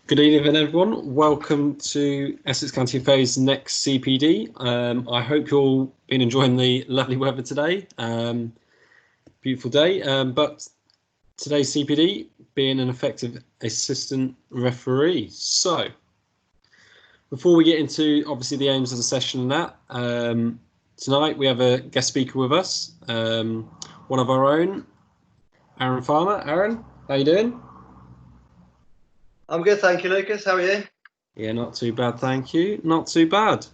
Good evening, everyone. Welcome to Essex County FA's next CPD. I hope you're all been enjoying the lovely weather today. Beautiful day. But today's CPD being an effective assistant referee. So, before we get into obviously the aims of the session and that, tonight we have a guest speaker with us, one of our own, Aaron Farmer. Aaron, how you doing? I'm good, thank you, Lucas. How are you? Yeah, not too bad, thank you. Not too bad. Do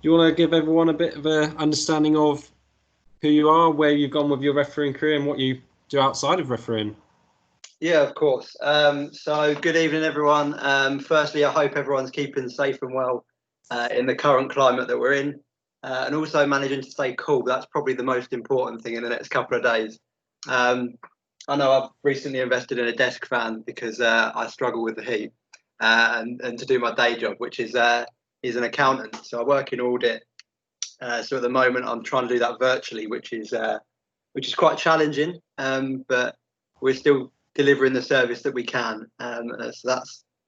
you want to give everyone a bit of an understanding of who you are, where you've gone with your refereeing career, and what you do outside of refereeing? Yeah, of course. So good evening, everyone. Firstly, I hope everyone's keeping safe and well in the current climate that we're in, and also managing to stay cool. That's probably the most important thing in the next couple of days. I know I've recently invested in a desk fan because I struggle with the heat and to do my day job, which is an accountant. So I work in audit. So at the moment I'm trying to do that virtually, which is quite challenging. But we're still delivering the service that we can. So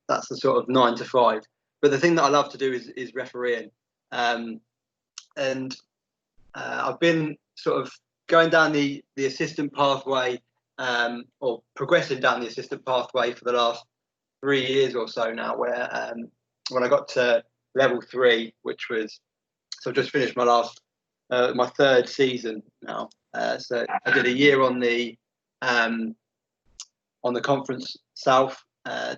that's the sort of 9 to 5. But the thing that I love to do is refereeing. And I've been sort of going down the assistant pathway. Or progressing down the assistant pathway for the last 3 years or so now, where when I got to level 3, which was, so I've just finished my third season now. So I did a year on the Conference South,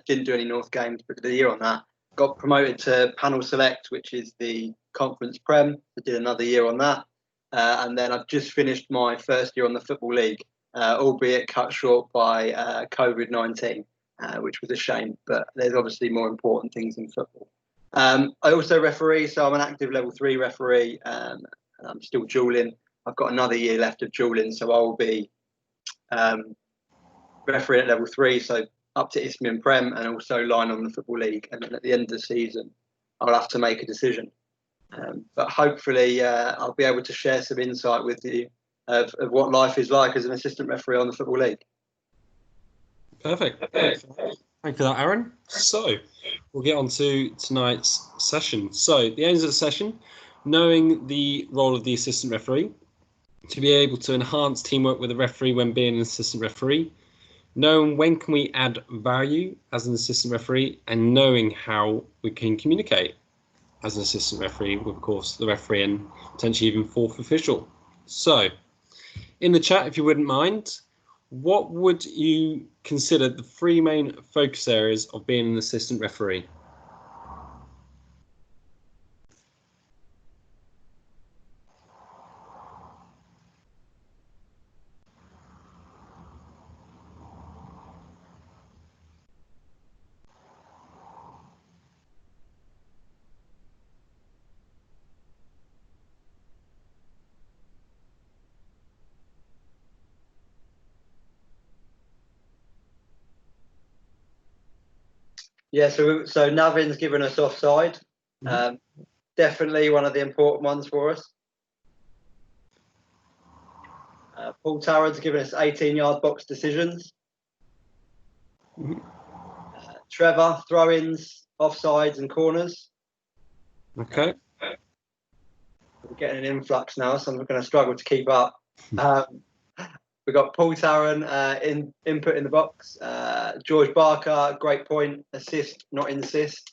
didn't do any North games, but did a year on that. Got promoted to Panel Select, which is the Conference Prem. I did another year on that. And then I've just finished my first year on the Football League. Albeit cut short by COVID-19, which was a shame, but there's obviously more important things in football. I also referee, so I'm an active level 3 referee, and I'm still dualling. I've got another year left of dualling, so I will be refereeing at level 3, so up to Isthmian Prem, and also line on the Football League. And then at the end of the season, I'll have to make a decision. But hopefully I'll be able to share some insight with you of what life is like as an assistant referee on the Football League. Perfect. Thank you for that, Aaron. So we'll get on to tonight's session. So the aims of the session: knowing the role of the assistant referee, to be able to enhance teamwork with the referee when being an assistant referee, knowing when can we add value as an assistant referee, and knowing how we can communicate as an assistant referee with, of course, the referee and potentially even fourth official. So in the chat, if you wouldn't mind, what would you consider the 3 main focus areas of being an assistant referee? Yeah, so Navin's given us offside. Definitely one of the important ones for us. Paul Tarrant's given us 18-yard box decisions. Trevor, throw-ins, offsides and corners. Okay. We're getting an influx now, so I'm going to struggle to keep up. We've got Paul Tarrant input in the box. George Barker, great point, assist, not insist.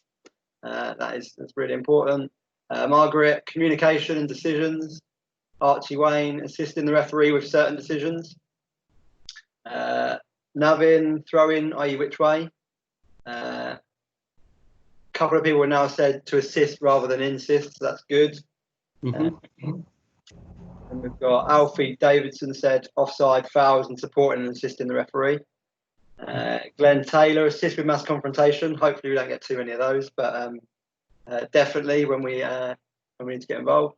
That's really important. Margaret, communication and decisions. Archie Wayne, assisting the referee with certain decisions. Navin, throw-in, i.e. which way. A couple of people have now said to assist rather than insist, so that's good. And we've got Alfie Davidson said offside, fouls and supporting and assisting the referee. Glenn Taylor, assist with mass confrontation. Hopefully we don't get too many of those, but definitely when we need to get involved.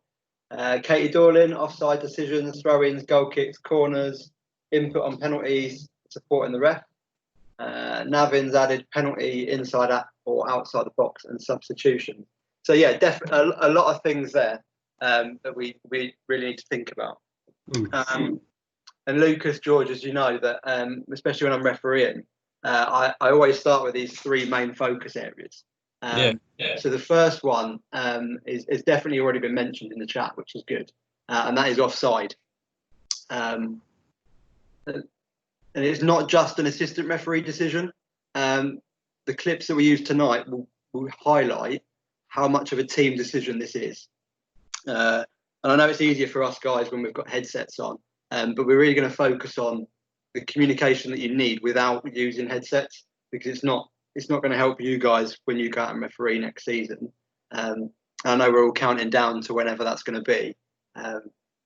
Katie Dorlin, offside decisions, throw-ins, goal kicks, corners, input on penalties, supporting the ref. Navin's added penalty inside or outside the box and substitution. So yeah, definitely a lot of things there that we really need to think about. And Lucas, George, as you know, that especially when I'm refereeing, I always start with these three main focus areas. So the first one is definitely already been mentioned in the chat, which is good, and that is offside. And it's not just an assistant referee decision. The clips that we use tonight will highlight how much of a team decision this is. And I know it's easier for us guys when we've got headsets on, but we're really going to focus on the communication that you need without using headsets, because it's not going to help you guys when you go out and referee next season. I know we're all counting down to whenever that's going to be,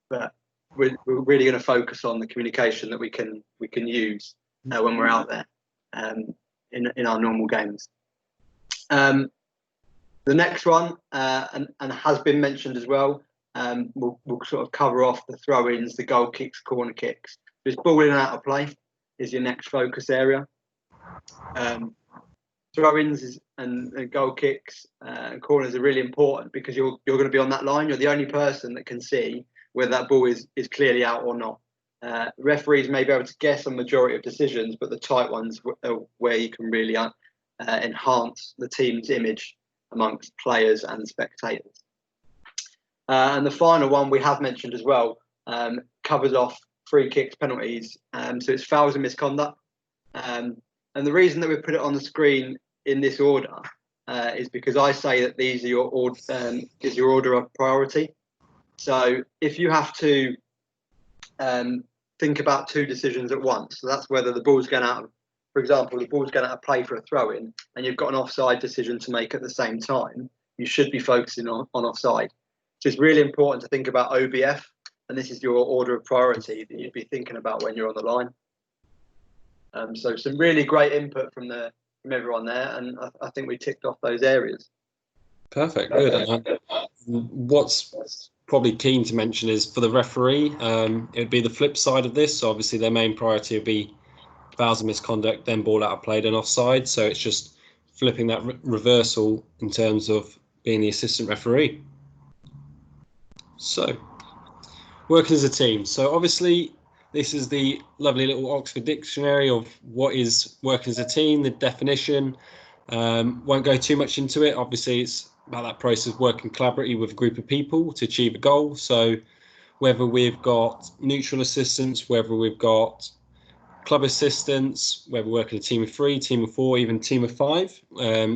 but we're really going to focus on the communication that we can use when we're out there in our normal games. The next one, and has been mentioned as well, we'll sort of cover off the throw-ins, the goal kicks, corner kicks. Just ball in and out of play is your next focus area. Throw-ins and goal kicks and corners are really important because you're going to be on that line. You're the only person that can see whether that ball is clearly out or not. Referees may be able to guess on majority of decisions, but the tight ones are where you can really enhance the team's image amongst players and spectators. And the final one we have mentioned as well covers off free kicks, penalties. So it's fouls and misconduct. And the reason that we put it on the screen in this order is because I say that these are your order of priority. So if you have to think about two decisions at once, so that's whether the ball's going out, for example, the ball's going out of play for a throw-in, and you've got an offside decision to make at the same time, you should be focusing on offside. So it's really important to think about OBF, and this is your order of priority that you'd be thinking about when you're on the line. So some really great input from everyone there, and I think we ticked off those areas. Perfect, good. What's probably keen to mention is for the referee, it would be the flip side of this. So obviously their main priority would be fouls and misconduct, then ball out of play, then offside. So it's just flipping that reversal in terms of being the assistant referee. So working as a team. So obviously this is the lovely little Oxford Dictionary of what is working as a team, the definition. Won't go too much into it. Obviously it's about that process of working collaboratively with a group of people to achieve a goal. So whether we've got neutral assistants, whether we've got club assistants, whether we're working a team of 3, team of 4, even team of 5,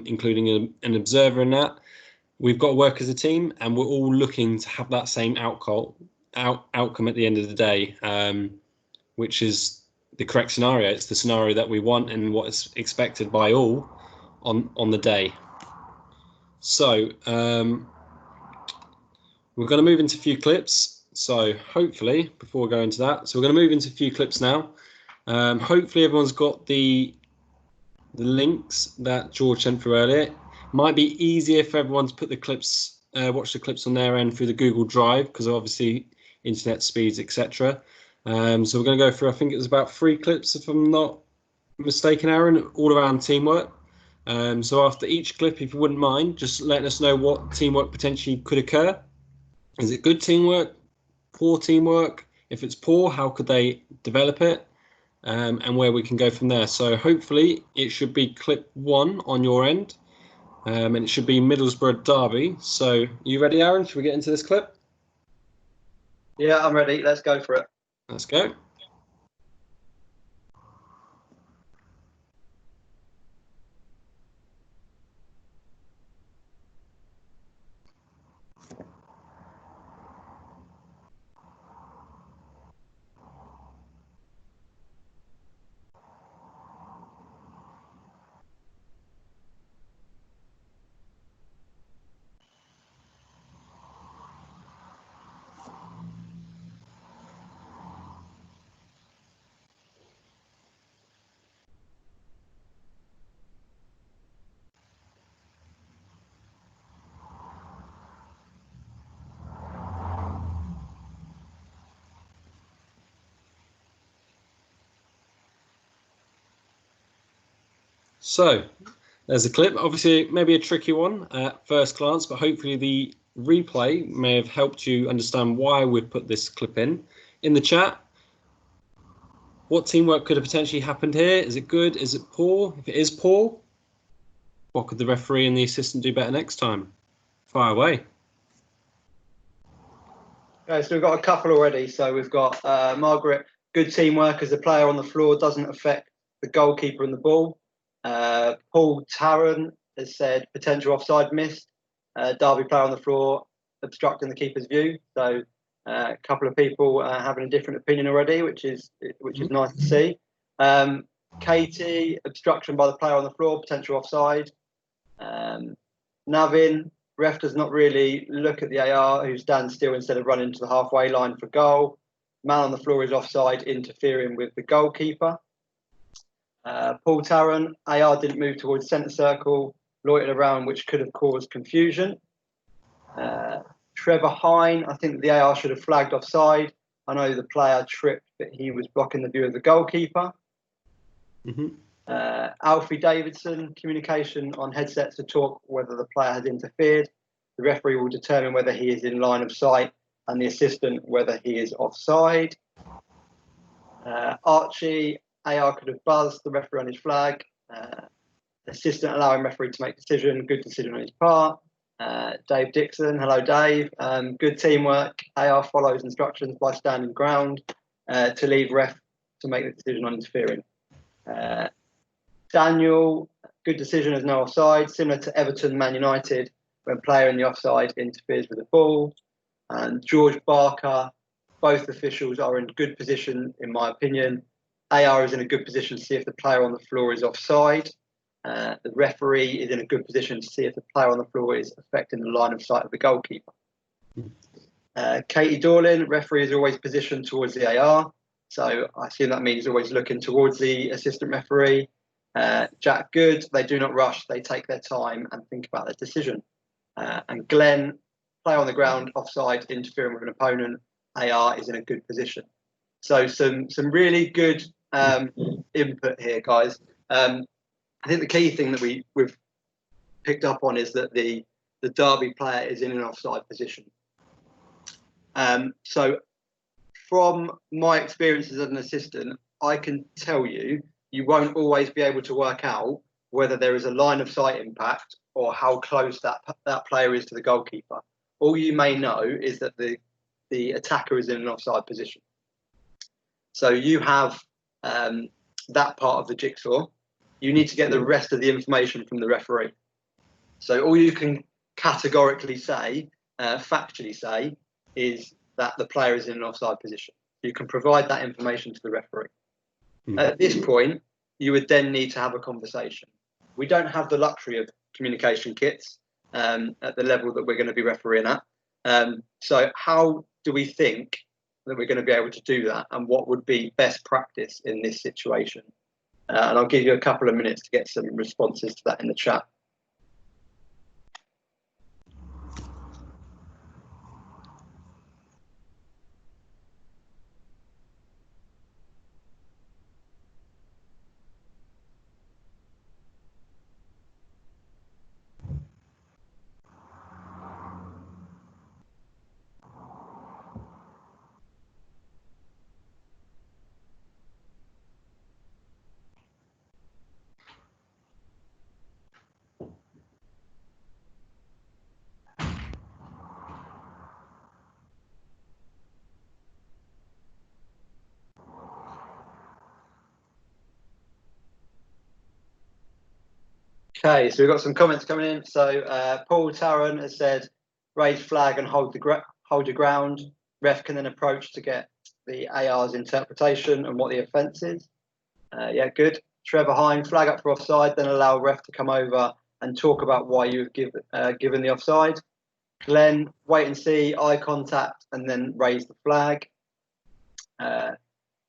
including an observer in that, we've got to work as a team, and we're all looking to have that same outcome at the end of the day, which is the correct scenario. It's the scenario that we want and what is expected by all on the day. So we're going to move into a few clips. So hopefully, before we go into that, so we're going to move into a few clips now. Hopefully everyone's got the links that George sent through earlier. Might be easier for everyone to put the clips, watch the clips on their end through the Google Drive, because obviously internet speeds, etc. So we're going to go through, I think it was about 3 clips, if I'm not mistaken, Aaron, all around teamwork. So after each clip, if you wouldn't mind, just letting us know what teamwork potentially could occur. Is it good teamwork, poor teamwork? If it's poor, how could they develop it? And where we can go from there. So hopefully it should be clip 1 on your end, and it should be Middlesbrough Derby. So you ready, Aaron? Should we get into this clip? Yeah, I'm ready. Let's go for it. Let's go. So there's a clip. Obviously, maybe a tricky one at first glance, but hopefully the replay may have helped you understand why we've put this clip in the chat. What teamwork could have potentially happened here? Is it good? Is it poor? If it is poor, what could the referee and the assistant do better next time? Fire away. Okay, so we've got a couple already. So we've got Margaret, good teamwork as the player on the floor doesn't affect the goalkeeper and the ball. Paul Tarrant has said potential offside missed. Derby player on the floor obstructing the keeper's view. So a couple of people having a different opinion already, which is nice to see. Katie, obstruction by the player on the floor, potential offside. Navin, ref does not really look at the AR, who stands still instead of running to the halfway line for goal. Man on the floor is offside, interfering with the goalkeeper. Paul Tarrant, AR didn't move towards centre circle, loitered around, which could have caused confusion. Trevor Hine, I think the AR should have flagged offside. I know the player tripped, but he was blocking the view of the goalkeeper. Alfie Davidson, communication on headsets to talk whether the player has interfered. The referee will determine whether he is in line of sight and the assistant whether he is offside. Archie, AR could have buzzed the referee on his flag. Assistant allowing referee to make decision, good decision on his part. Dave Dixon, hello Dave. Good teamwork. AR follows instructions by standing ground to leave ref to make the decision on interfering. Daniel, good decision as no offside, similar to Everton, Man United, when player in the offside interferes with the ball. And George Barker, both officials are in good position, in my opinion. AR is in a good position to see if the player on the floor is offside. The referee is in a good position to see if the player on the floor is affecting the line of sight of the goalkeeper. Katie Dorlin, referee is always positioned towards the AR. So I assume that means always looking towards the assistant referee. Jack Good, they do not rush, they take their time and think about their decision. And Glenn, play on the ground, offside, interfering with an opponent. AR is in a good position. So some really good input here, guys. I think the key thing that we've picked up on is that the Derby player is in an offside position. So from my experiences as an assistant, I can tell you won't always be able to work out whether there is a line of sight impact or how close that player is to the goalkeeper. All you may know is that the attacker is in an offside position. So you have that part of the jigsaw. You need to get the rest of the information from the referee. So all you can categorically say, factually say, is that the player is in an offside position. You can provide that information to the referee. At this point, you would then need to have a conversation. We don't have the luxury of communication kits at the level that we're going to be refereeing at. So how do we think that we're going to be able to do that, and what would be best practice in this situation? And I'll give you a couple of minutes to get some responses to that in the chat. Okay, so we've got some comments coming in. So Paul Tarrant has said, raise flag and hold your ground. Ref can then approach to get the AR's interpretation and what the offence is. Yeah, good. Trevor Hine, flag up for offside, then allow ref to come over and talk about why you've given the offside. Glenn, wait and see, eye contact, and then raise the flag.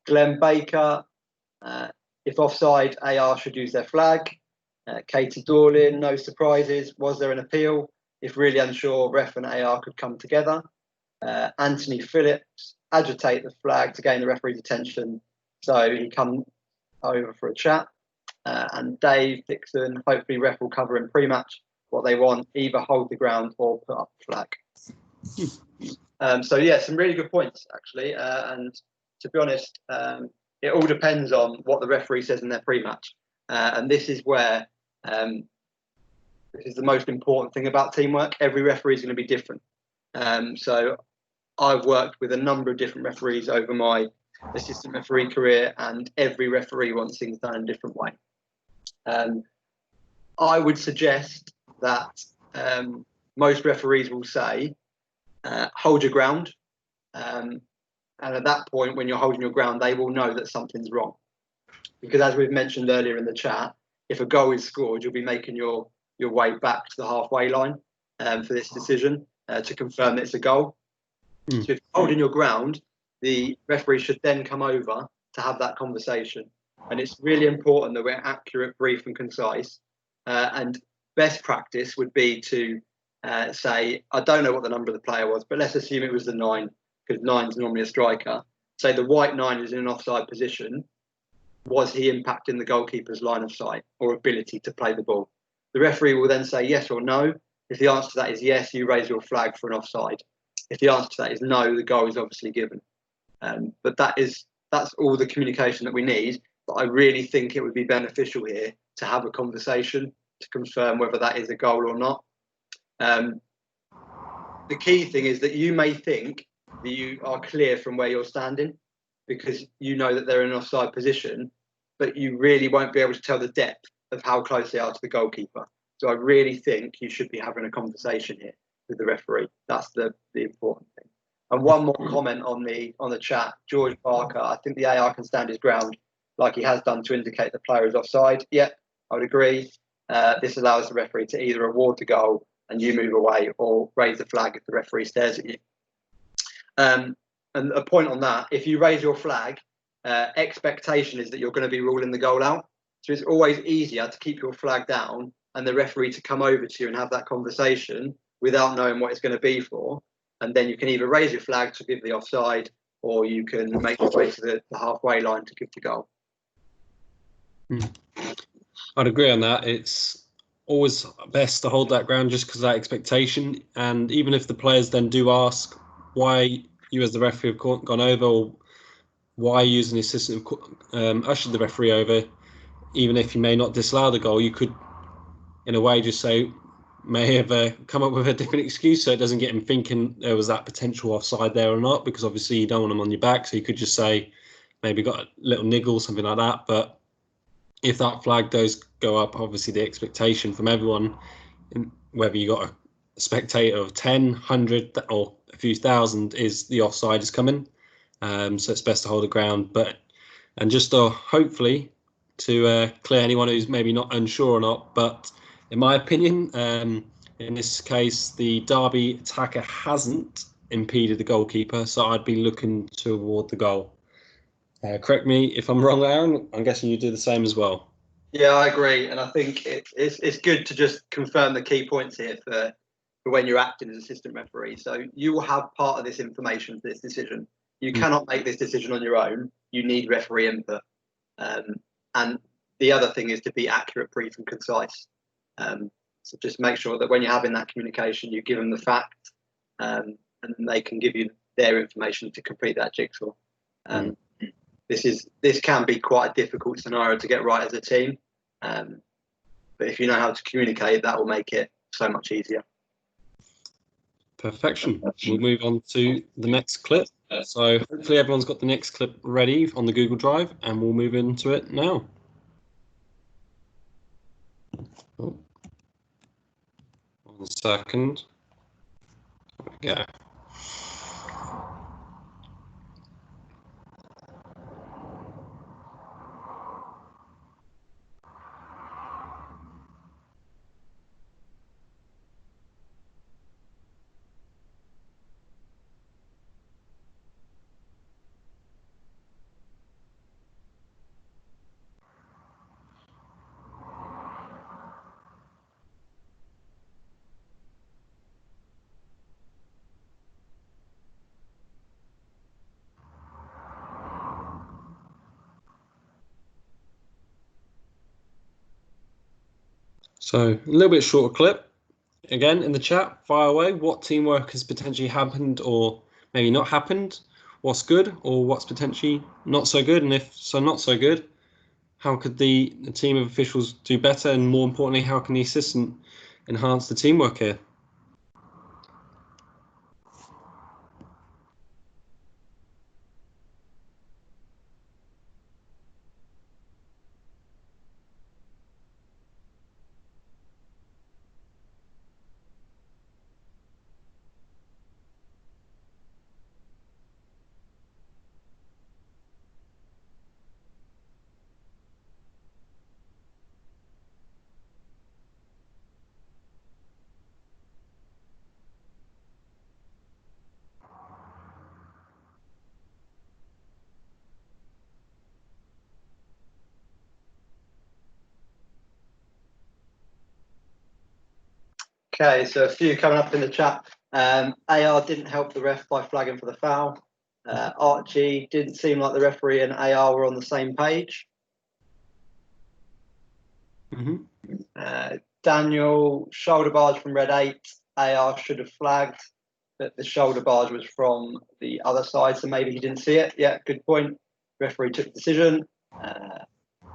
Glenn Baker, if offside, AR should use their flag. Katie Dorlin, no surprises. Was there an appeal? If really unsure, ref and AR could come together. Anthony Phillips, agitate the flag to gain the referee's attention, so he come over for a chat. And Dave Dixon, hopefully ref will cover in pre-match what they want, either hold the ground or put up the flag. So yeah, some really good points actually. And to be honest, it all depends on what the referee says in their pre-match, and this is where this is the most important thing about teamwork. Every referee is going to be different. So I've worked with a number of different referees over my assistant referee career, and every referee wants things done in a different way. I would suggest that most referees will say, hold your ground. And at that point, when you're holding your ground, they will know that something's wrong. Because as we've mentioned earlier in the chat, if a goal is scored, you'll be making your way back to the halfway line for this decision to confirm that it's a goal. So if you're holding your ground, the referee should then come over to have that conversation. And it's really important that we're accurate, brief and concise. And best practice would be to say, I don't know what the number of the player was, but let's assume it was the 9, because 9's normally a striker. Say the white 9 is in an offside position. Was he impacting the goalkeeper's line of sight or ability to play the ball? The referee will then say yes or no. If the answer to that is yes, you raise your flag for an offside. If the answer to that is no, the goal is obviously given. But that's all the communication that we need. But I really think it would be beneficial here to have a conversation to confirm whether that is a goal or not. The key thing is that you may think that you are clear from where you're standing because you know that they're in an offside position, but you really won't be able to tell the depth of how close they are to the goalkeeper. So I really think you should be having a conversation here with the referee. That's the important thing. And one more comment on the chat. George Parker, I think the AR can stand his ground like he has done to indicate the player is offside. Yep, I would agree. This allows the referee to either award the goal and you move away or raise the flag if the referee stares at you. And a point on that, if you raise your flag, expectation is that you're going to be ruling the goal out. So it's always easier to keep your flag down and the referee to come over to you and have that conversation without knowing what it's going to be for. And then you can either raise your flag to give the offside or you can make your way to the halfway line to give the goal. I'd agree on that. It's always best to hold that ground just because of that expectation. And even if the players then do ask why you as the referee have gone over or why you as an assistant have ushered the referee over, even if you may not disallow the goal, you could, in a way, just say, may have come up with a different excuse so it doesn't get him thinking there was that potential offside there or not, because obviously you don't want him on your back. So you could just say, maybe got a little niggle, something like that. But if that flag does go up, obviously the expectation from everyone, whether you got a spectator of 10, 100 or a few thousand, is the offside is coming. So it's best to hold the ground. And just hopefully to clear anyone who's maybe not unsure or not. But in my opinion, in this case, the Derby attacker hasn't impeded the goalkeeper. So I'd be looking to award the goal. Correct me if I'm wrong, Aaron. I'm guessing you do the same as well. Yeah, I agree. And I think it's good to just confirm the key points here for when you're acting as assistant referee. So you will have part of this information for this decision. You cannot make this decision on your own. You need referee input. And the other thing is to be accurate, brief and concise. So just make sure that when you're having that communication, you give them the facts and they can give you their information to complete that jigsaw. This can be quite a difficult scenario to get right as a team. But if you know how to communicate, that will make it so much easier. Perfection. We'll move on to the next clip. So hopefully everyone's got the next clip ready on the Google Drive and we'll move into it now. Oh. 1 second. There we go. So a little bit shorter clip. Again, in the chat, fire away what teamwork has potentially happened or maybe not happened, what's good or what's potentially not so good, and if so not so good, how could the team of officials do better, and more importantly, how can the assistant enhance the teamwork here? Okay, so a few coming up in the chat. AR didn't help the ref by flagging for the foul. Archie, didn't seem like the referee and AR were on the same page. Daniel, shoulder barge from red 8. AR should have flagged, but the shoulder barge was from the other side, so maybe he didn't see it. Yeah, good point. Referee took the decision.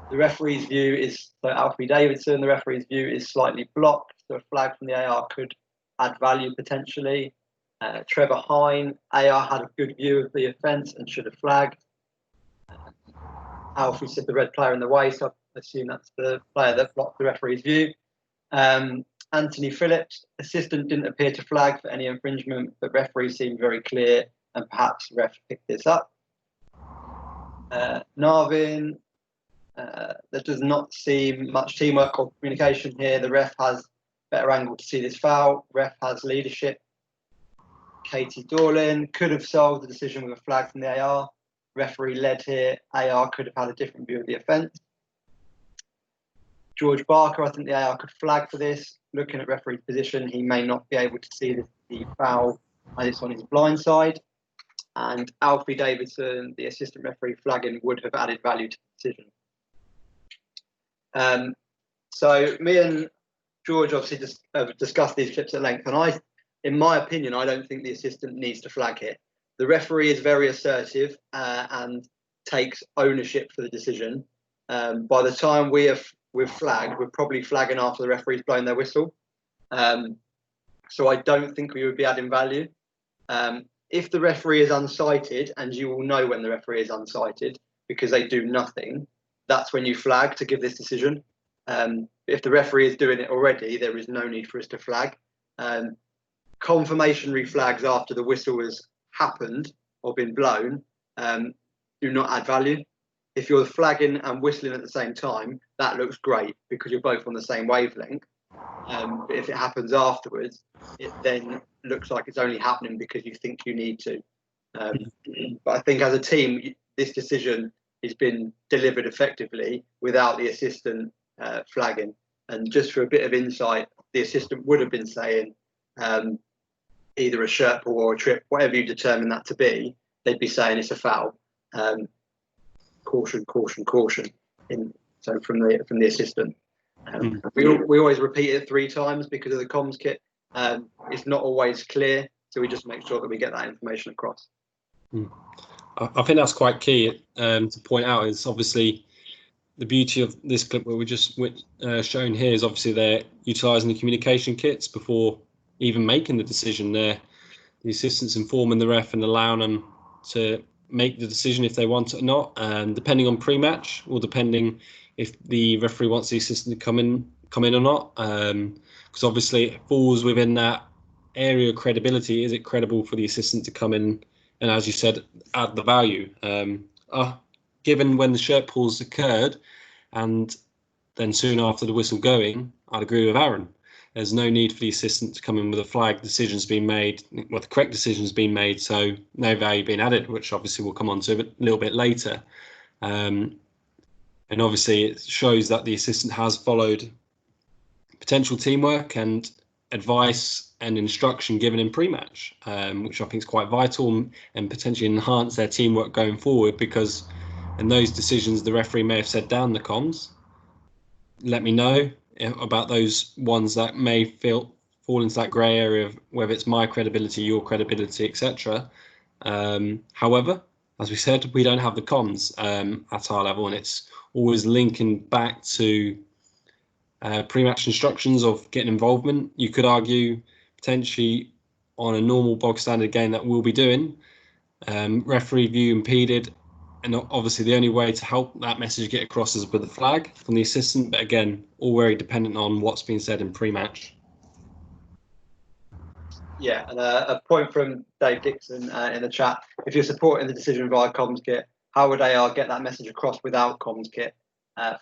The referee's view is, so Alfie Davidson, the referee's view is slightly blocked, so a flag from the AR could add value potentially. Trevor Hine, AR had a good view of the offence and should have flagged. Alfie said the red player in the way, so I assume that's the player that blocked the referee's view. Anthony Phillips, assistant didn't appear to flag for any infringement, but referee seemed very clear and perhaps ref picked this up. Narvin, there does not seem much teamwork or communication here. The ref has better angle to see this foul. Ref has leadership. Katie Dorlin could have solved the decision with a flag from the AR. Referee led here. AR could have had a different view of the offence. George Barker, I think the AR could flag for this. Looking at referee's position, he may not be able to see the foul as it's on his blind side. And Alfie Davidson, the assistant referee flagging, would have added value to the decision. So me and George obviously just discussed these clips at length, and in my opinion, I don't think the assistant needs to flag here. The referee is very assertive and takes ownership for the decision. By the time we've flagged, we're probably flagging after the referee's blown their whistle. So I don't think we would be adding value. If the referee is unsighted, and you will know when the referee is unsighted because they do nothing, that's when you flag to give this decision. If the referee is doing it already, there is no need for us to flag. Confirmatory flags after the whistle has happened or been blown do not add value. If you're flagging and whistling at the same time, that looks great because you're both on the same wavelength. But if it happens afterwards, it then looks like it's only happening because you think you need to. But I think as a team, this decision has been delivered effectively without the assistant flagging. And just for a bit of insight, the assistant would have been saying either a shirt pull or a trip, whatever you determine that to be, they'd be saying it's a foul. Caution, caution, caution. So from the assistant. We always repeat it 3 times because of the comms kit. It's not always clear, so we just make sure that we get that information across. I think that's quite key to point out. Is obviously the beauty of this clip where we just shown here is obviously they're utilising the communication kits before even making the decision. The assistants informing the ref and allowing them to make the decision if they want it or not, and depending on pre-match or depending if the referee wants the assistant to come in or not, because obviously it falls within that area of credibility. Is it credible for the assistant to come in and, as you said, add the value? Given when the shirt pulls occurred and then soon after the whistle going, I'd agree with Aaron. There's no need for the assistant to come in with a flag. Decisions being made, well, the correct decisions being made, so no value being added, which obviously we'll come on to a little bit later. And obviously it shows that the assistant has followed potential teamwork and advice and instruction given in pre-match, which I think is quite vital and potentially enhance their teamwork going forward, because in those decisions the referee may have said down the comms, let me know about those ones that may fall into that grey area of whether it's my credibility, your credibility, etc. However, as we said, we don't have the comms at our level, and it's always linking back to pre-match instructions of getting involvement. You could argue potentially on a normal bog standard game that we'll be doing, referee view impeded, and obviously the only way to help that message get across is with the flag from the assistant, but again, all very dependent on what's being said in pre-match. Yeah, and a point from Dave Dixon in the chat. If you're supporting the decision via comms kit, how would AR get that message across without comms kit?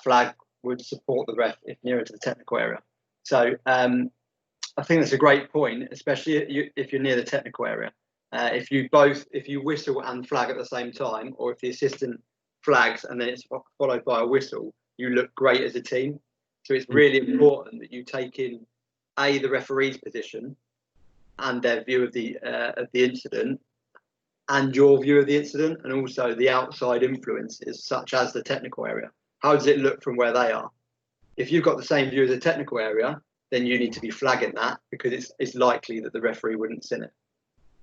Flag would support the ref if nearer to the technical area. So I think that's a great point, especially if you're near the technical area. If you whistle and flag at the same time, or if the assistant flags and then it's followed by a whistle, you look great as a team. So it's really important that you take in the referee's position and their view of the incident, and your view of the incident, and also the outside influences such as the technical area. How does it look from where they are? If you've got the same view as the technical area, then you need to be flagging that, because it's likely that the referee wouldn't sin it.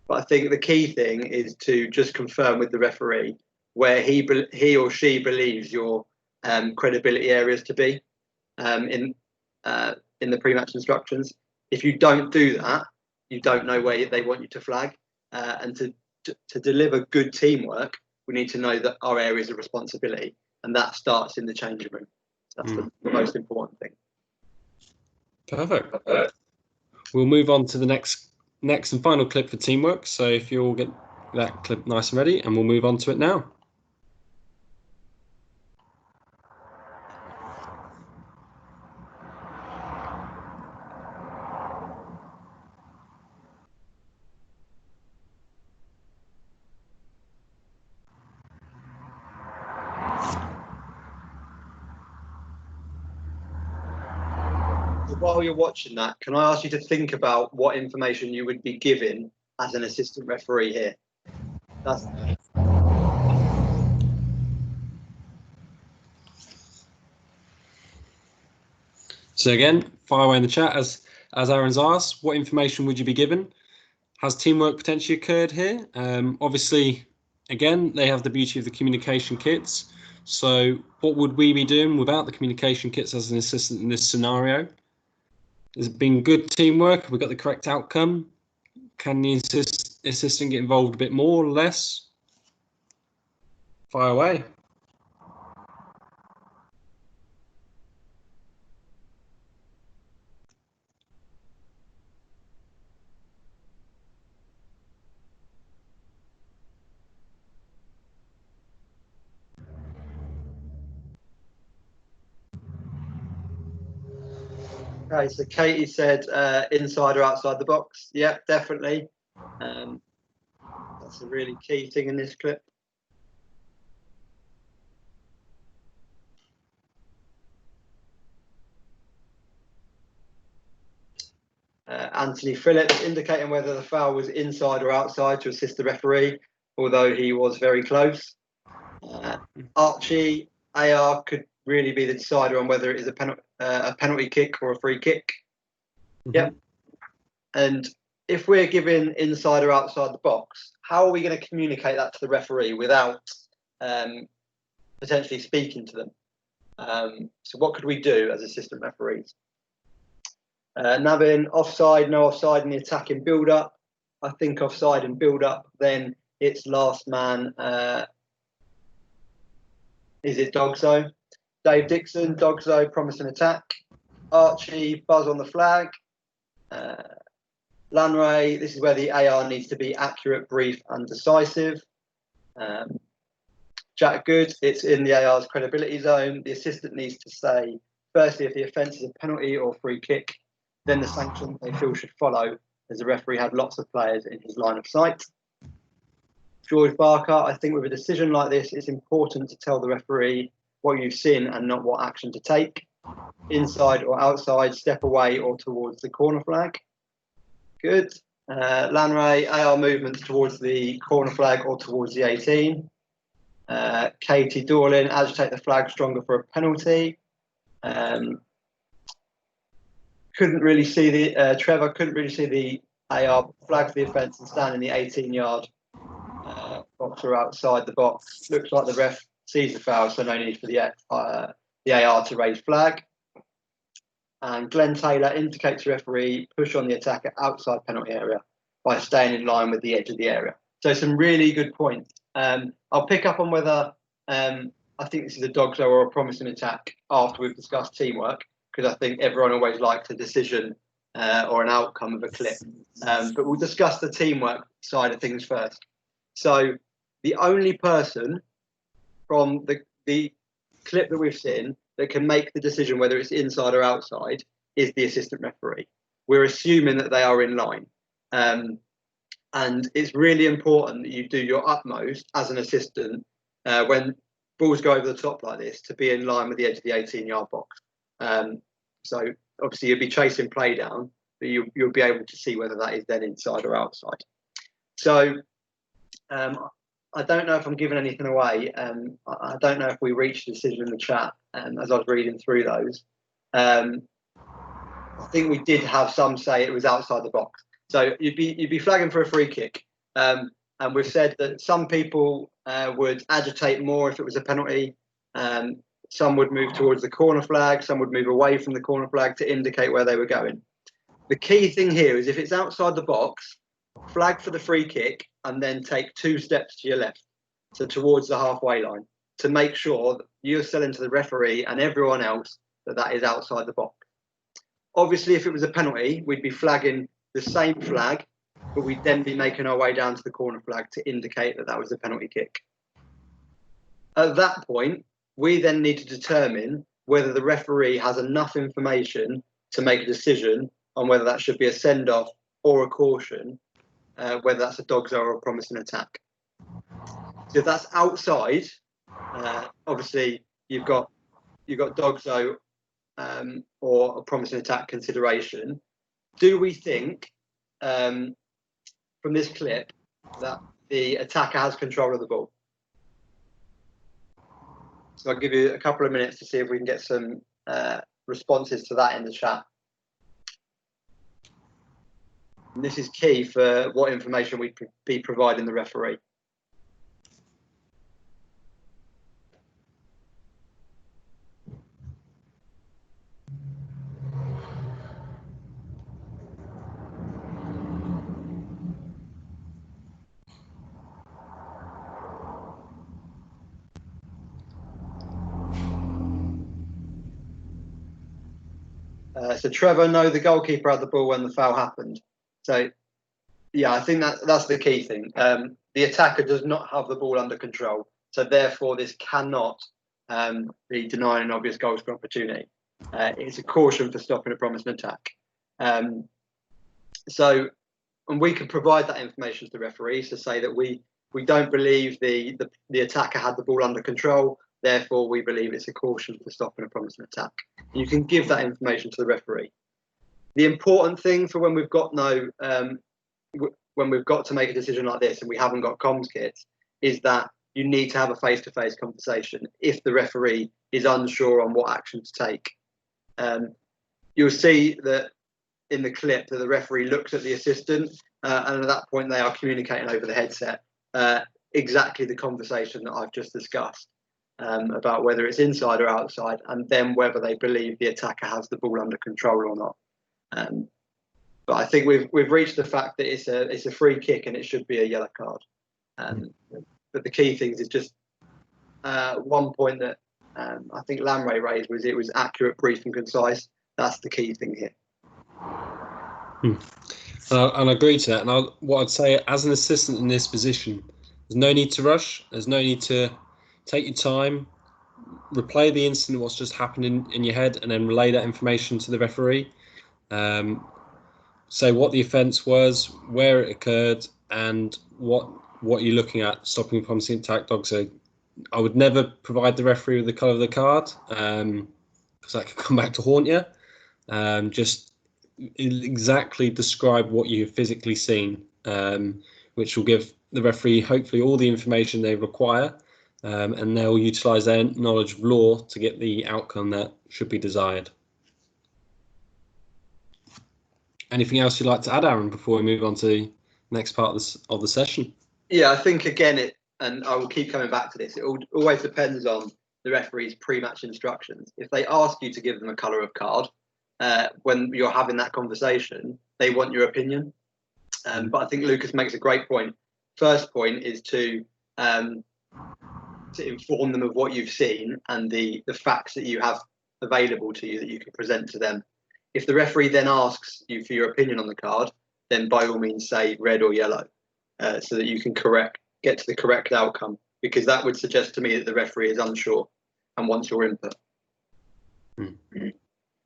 But I think the key thing is to just confirm with the referee where he or she believes your credibility areas to be in the pre-match instructions. If you don't do that, you don't know where they want you to flag. And to deliver good teamwork, we need to know that our areas of responsibility, and that starts in the changing room. That's the most important thing. Perfect. We'll move on to the next and final clip for teamwork. So if you all get that clip nice and ready, and we'll move on to it now. While you're watching that, can I ask you to think about what information you would be given as an assistant referee here? So again, fire away in the chat as Aaron's asked, what information would you be given? Has teamwork potentially occurred here? Obviously, again, they have the beauty of the communication kits. So what would we be doing without the communication kits as an assistant in this scenario? Has it been good teamwork? Have we got the correct outcome? Can the assistant get involved a bit more or less? Fire away. Okay, so Katie said inside or outside the box. Yeah, definitely. That's a really key thing in this clip. Anthony Phillips indicating whether the foul was inside or outside to assist the referee, although he was very close. Archie, AR could really be the decider on whether it is a penalty kick or a free kick. Yep. And if we're giving inside or outside the box, how are we going to communicate that to the referee without potentially speaking to them? So what could we do as assistant referees? Navin, offside, no offside in the attacking build-up. I think offside and build-up, then it's last man. Is it Dogso? Dave Dixon, Dogso, promise an attack. Archie, buzz on the flag. Lanray, this is where the AR needs to be accurate, brief, and decisive. Jack Good, it's in the AR's credibility zone. The assistant needs to say, firstly, if the offence is a penalty or free kick, then the sanction they feel should follow, as the referee had lots of players in his line of sight. George Barker, I think with a decision like this, it's important to tell the referee what you've seen and not what action to take. Inside or outside, step away or towards the corner flag. Good. Lanray, AR movements towards the corner flag or towards the 18. Katie Dorlin, agitate the flag stronger for a penalty. Couldn't really see the Trevor couldn't really see the AR flag for the offence and stand in the 18-yard box or outside the box. Looks like the ref sees the foul, so no need for the AR to raise flag. And Glenn Taylor indicates the referee push on the attacker outside penalty area by staying in line with the edge of the area. So some really good points. I'll pick up on whether I think this is a dog's or a promising attack after we've discussed teamwork, because I think everyone always likes a decision or an outcome of a clip. But we'll discuss the teamwork side of things first. So the only person from the clip that we've seen that can make the decision whether it's inside or outside is the assistant referee. We're assuming that they are in line. And it's really important that you do your utmost as an assistant when balls go over the top like this to be in line with the edge of the 18-yard box. So obviously you'll be chasing play down, but you'll be able to see whether that is then inside or outside. So I don't know if I'm giving anything away. I don't know if we reached a decision in the chat as I was reading through those. I think we did have some say it was outside the box. So you'd be flagging for a free kick. And we've said that some people would agitate more if it was a penalty. Some would move towards the corner flag. Some would move away from the corner flag to indicate where they were going. The key thing here is if it's outside the box, flag for the free kick and then take 2 steps to your left, so towards the halfway line, to make sure that you're selling to the referee and everyone else that is outside the box. Obviously, if it was a penalty, we'd be flagging the same flag, but we'd then be making our way down to the corner flag to indicate that was a penalty kick. At that point, we then need to determine whether the referee has enough information to make a decision on whether that should be a send-off or a caution, whether that's a dog's or a promising attack. So if that's outside, obviously you've got dog's or a promising attack consideration. Do we think from this clip that the attacker has control of the ball? So I'll give you a couple of minutes to see if we can get some responses to that in the chat. And this is key for what information we'd be providing the referee. So Trevor, no, the goalkeeper had the ball when the foul happened. So, yeah, I think that's the key thing. The attacker does not have the ball under control. So therefore, this cannot be denying an obvious goal scoring opportunity. It's a caution for stopping a promising attack. And we can provide that information to the referees to say that we don't believe the attacker had the ball under control. Therefore, we believe it's a caution for stopping a promising attack. You can give that information to the referee. The important thing for when we've got to make a decision like this and we haven't got comms kits is that you need to have a face-to-face conversation if the referee is unsure on what action to take. You'll see that in the clip that the referee looks at the assistant and at that point they are communicating over the headset exactly the conversation that I've just discussed. About whether it's inside or outside, and then whether they believe the attacker has the ball under control or not. But I think we've reached the fact that it's a free kick and it should be a yellow card. But the key things is just one point that I think Lamray raised was it was accurate, brief, and concise. That's the key thing here. And I agree to that. And what I'd say as an assistant in this position, there's no need to rush. There's no need to take your time, replay the incident, what's just happened in your head, and then relay that information to the referee. Say what the offence was, where it occurred, and what you're looking at stopping a promising attack dog. So I would never provide the referee with the colour of the card, because that could come back to haunt you. Just exactly describe what you've physically seen, which will give the referee hopefully all the information they require. And they'll utilise their knowledge of law to get the outcome that should be desired. Anything else you'd like to add, Aaron, before we move on to the next part of the session? Yeah, I think again and I will keep coming back to this, it always depends on the referee's pre-match instructions. If they ask you to give them a colour of card when you're having that conversation, they want your opinion. But I think Lucas makes a great point. First point is to inform them of what you've seen and the facts that you have available to you that you can present to them. If the referee then asks you for your opinion on the card, then by all means say red or yellow, so that you can get to the correct outcome, because that would suggest to me that the referee is unsure and wants your input.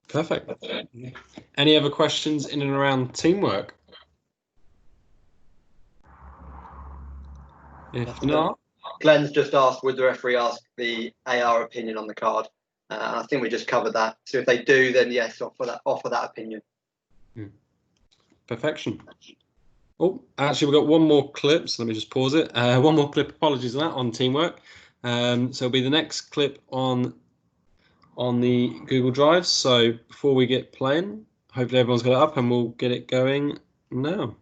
Perfect. Any other questions in and around teamwork? If not, Glenn's just asked, would the referee ask the AR opinion on the card? I think we just covered that. So if they do, then yes, offer that opinion. Perfection. Oh, actually, we've got one more clip, so let me just pause it. One more clip, apologies on that, on teamwork. So it'll be the next clip on the Google Drive. So before we get playing, hopefully everyone's got it up and we'll get it going now.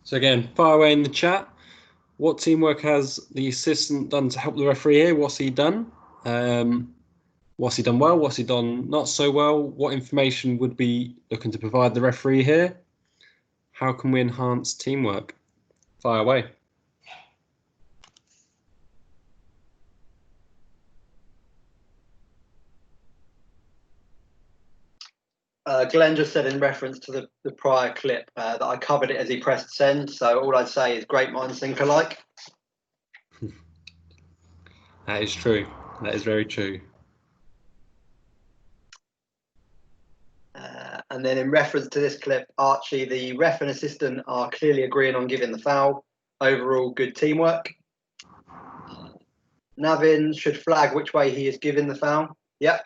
So again, fire away in the chat. What teamwork has the assistant done to help the referee here? What's he done? What's he done well? What's he done not so well? What information would be looking to provide the referee here? How can we enhance teamwork? Fire away. Glenn just said in reference to the prior clip that I covered it as he pressed send. So all I'd say is great minds think alike. That is true. That is very true. And then in reference to this clip, Archie, the ref and assistant are clearly agreeing on giving the foul. Overall, good teamwork. Navin should flag which way he is giving the foul. Yep.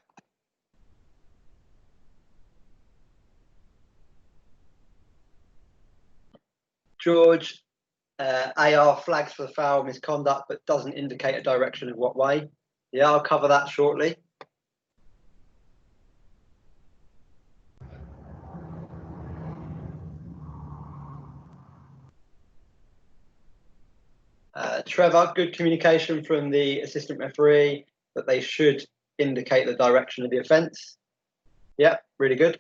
George, AR flags for the foul misconduct, but doesn't indicate a direction of what way. Yeah, I'll cover that shortly. Trevor, good communication from the assistant referee that they should indicate the direction of the offence. Yep, really good.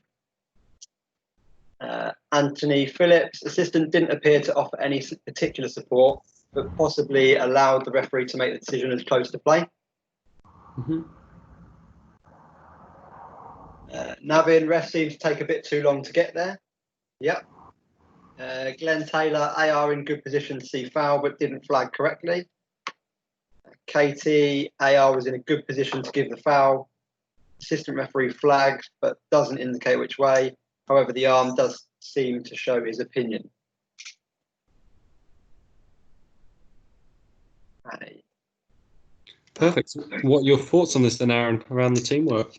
Anthony Phillips, assistant didn't appear to offer any particular support, but possibly allowed the referee to make the decision as close to play. Navin, ref seems to take a bit too long to get there. Yep. Glenn Taylor, AR in good position to see foul, but didn't flag correctly. Katie, AR was in a good position to give the foul. Assistant referee flags, but doesn't indicate which way. However, the arm does seem to show his opinion. Right. Perfect. What are your thoughts on this then, Aaron, around the teamwork?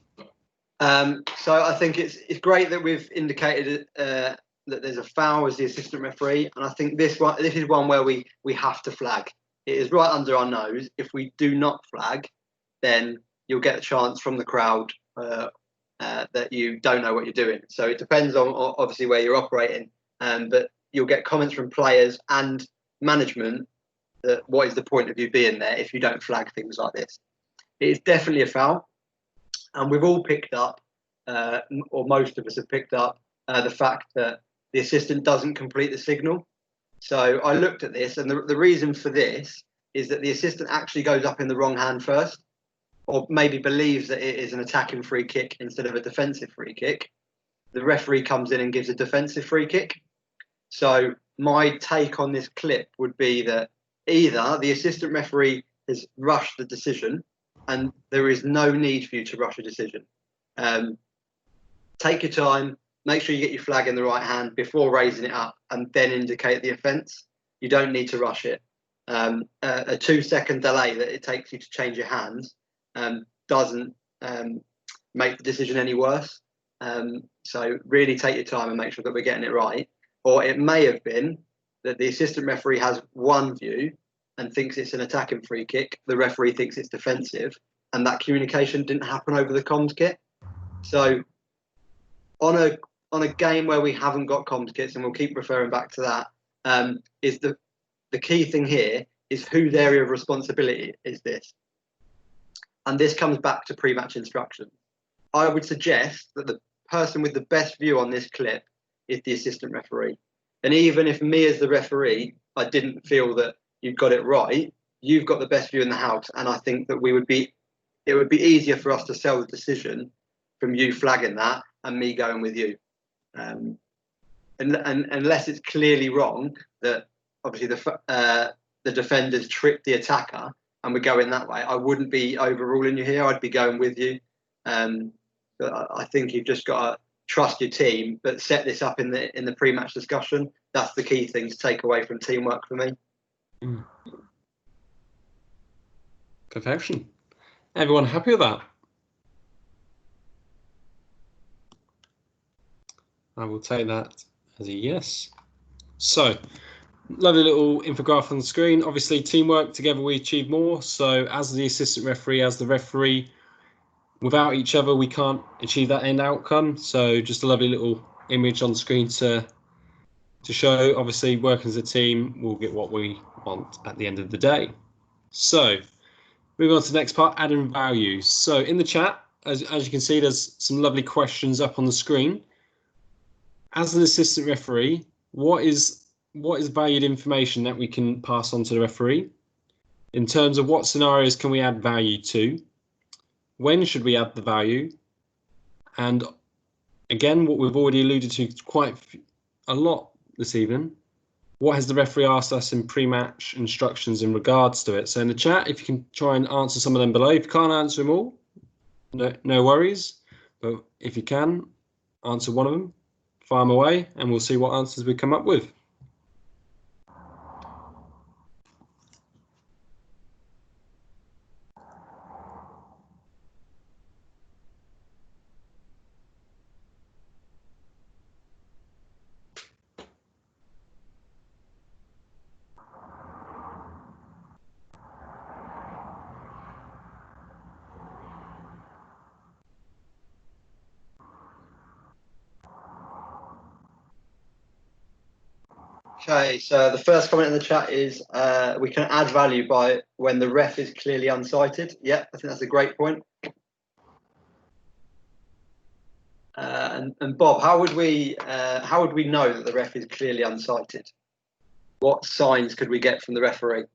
So I think it's great that we've indicated that there's a foul as the assistant referee, and I think this is one where we have to flag. It is right under our nose. If we do not flag, then you'll get a chance from the crowd that you don't know what you're doing. So it depends on obviously where you're operating, but you'll get comments from players and management that what is the point of you being there if you don't flag things like this. It is definitely a foul, and we've all picked up, or most of us have picked up, the fact that the assistant doesn't complete the signal. So I looked at this, and the reason for this is that the assistant actually goes up in the wrong hand first, or maybe believes that it is an attacking free kick instead of a defensive free kick. The referee comes in and gives a defensive free kick. So my take on this clip would be that either the assistant referee has rushed the decision, and there is no need for you to rush a decision. Take your time, make sure you get your flag in the right hand before raising it up, and then indicate the offence. You don't need to rush it. a 2-second delay that it takes you to change your hands doesn't make the decision any worse. So really take your time and make sure that we're getting it right. Or it may have been that the assistant referee has one view and thinks it's an attacking free kick. The referee thinks it's defensive, and that communication didn't happen over the comms kit. So on a game where we haven't got comms kits, and we'll keep referring back to that, is the key thing here is whose area of responsibility is this? And this comes back to pre-match instruction. I would suggest that the person with the best view on this clip is the assistant referee. And even if me as the referee, I didn't feel that you've got it right, you've got the best view in the house. And I think that it would be easier for us to sell the decision from you flagging that and me going with you. And unless it's clearly wrong that obviously the defenders tricked the attacker and we're going that way, I wouldn't be overruling you here. I'd be going with you. But I think you've just got to trust your team, but set this up in the pre-match discussion. That's the key thing to take away from teamwork for me. Perfection. Everyone happy with that? I will take that as a yes. So, lovely little infograph on the screen. Obviously, teamwork, together we achieve more. So, as the assistant referee, as the referee, without each other, we can't achieve that end outcome. So, just a lovely little image on the screen to show, obviously, working as a team, we'll get what we want at the end of the day. So, moving on to the next part, adding values. So, in the chat, as you can see, there's some lovely questions up on the screen. As an assistant referee, what is valued information that we can pass on to the referee? In terms of what scenarios can we add value to? When should we add the value? And again, what we've already alluded to quite a lot this evening, what has the referee asked us in pre-match instructions in regards to it? So in the chat, if you can try and answer some of them below. If you can't answer them all, no worries. But if you can, answer one of them. Fire them away and we'll see what answers we come up with. Okay, so the first comment in the chat is we can add value by when the ref is clearly unsighted. Yeah, I think that's a great point. And Bob, how would we know that the ref is clearly unsighted? What signs could we get from the referee?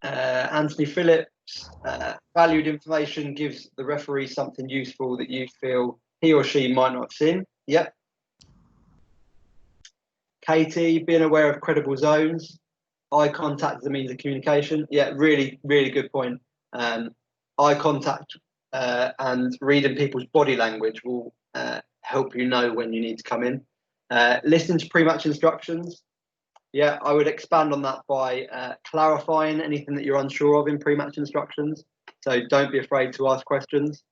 Anthony Phillips, valued information gives the referee something useful that you feel he or she might not have seen. Yep. Katie, being aware of credible zones. Eye contact is a means of communication. Yeah, really, really good point. Eye contact and reading people's body language will help you know when you need to come in. Listen to pre-match instructions. Yeah, I would expand on that by clarifying anything that you're unsure of in pre-match instructions. So don't be afraid to ask questions.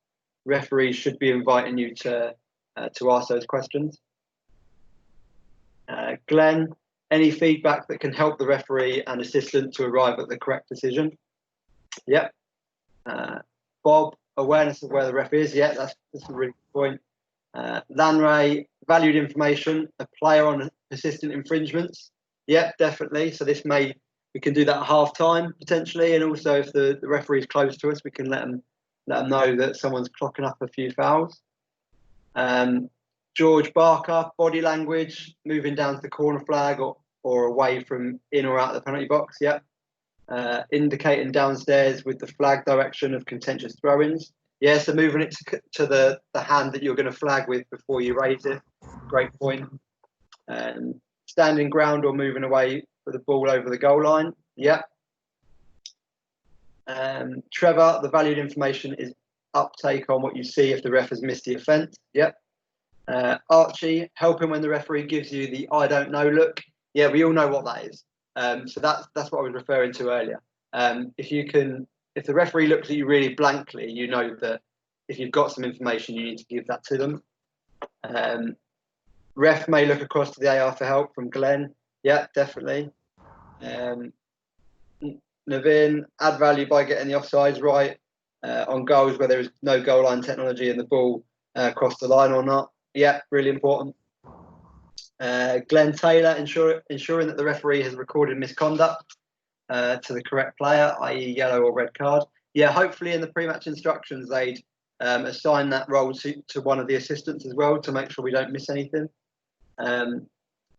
Referees should be inviting you to ask those questions. Glenn, any feedback that can help the referee and assistant to arrive at the correct decision? Yep. Bob, awareness of where the ref is. Yeah, that's a really good point. Lanray, valued information, a player on persistent infringements. Yeah, definitely. So we can do that at half time potentially, and also if the referee is close to us, we can let them know that someone's clocking up a few fouls. George Barker, body language, moving down to the corner flag or away from in or out of the penalty box. Yeah. Indicating downstairs with the flag direction of contentious throw-ins. Yeah, so moving it to the hand that you're going to flag with before you raise it. Great point. Standing ground or moving away with the ball over the goal line. Yeah. Trevor, the valued information is uptake on what you see if the ref has missed the offence. Yep. Archie, helping when the referee gives you the I don't know look. Yeah, we all know what that is. So that's what I was referring to earlier. If the referee looks at you really blankly, you know that if you've got some information, you need to give that to them. Ref may look across to the AR for help from Glenn. Yeah, definitely. Navin, add value by getting the offsides right on goals where there is no goal line technology and the ball crossed the line or not. Yeah, really important. Glenn Taylor, ensuring that the referee has recorded misconduct to the correct player, i.e. yellow or red card. Yeah, hopefully in the pre-match instructions they'd assign that role to one of the assistants as well to make sure we don't miss anything.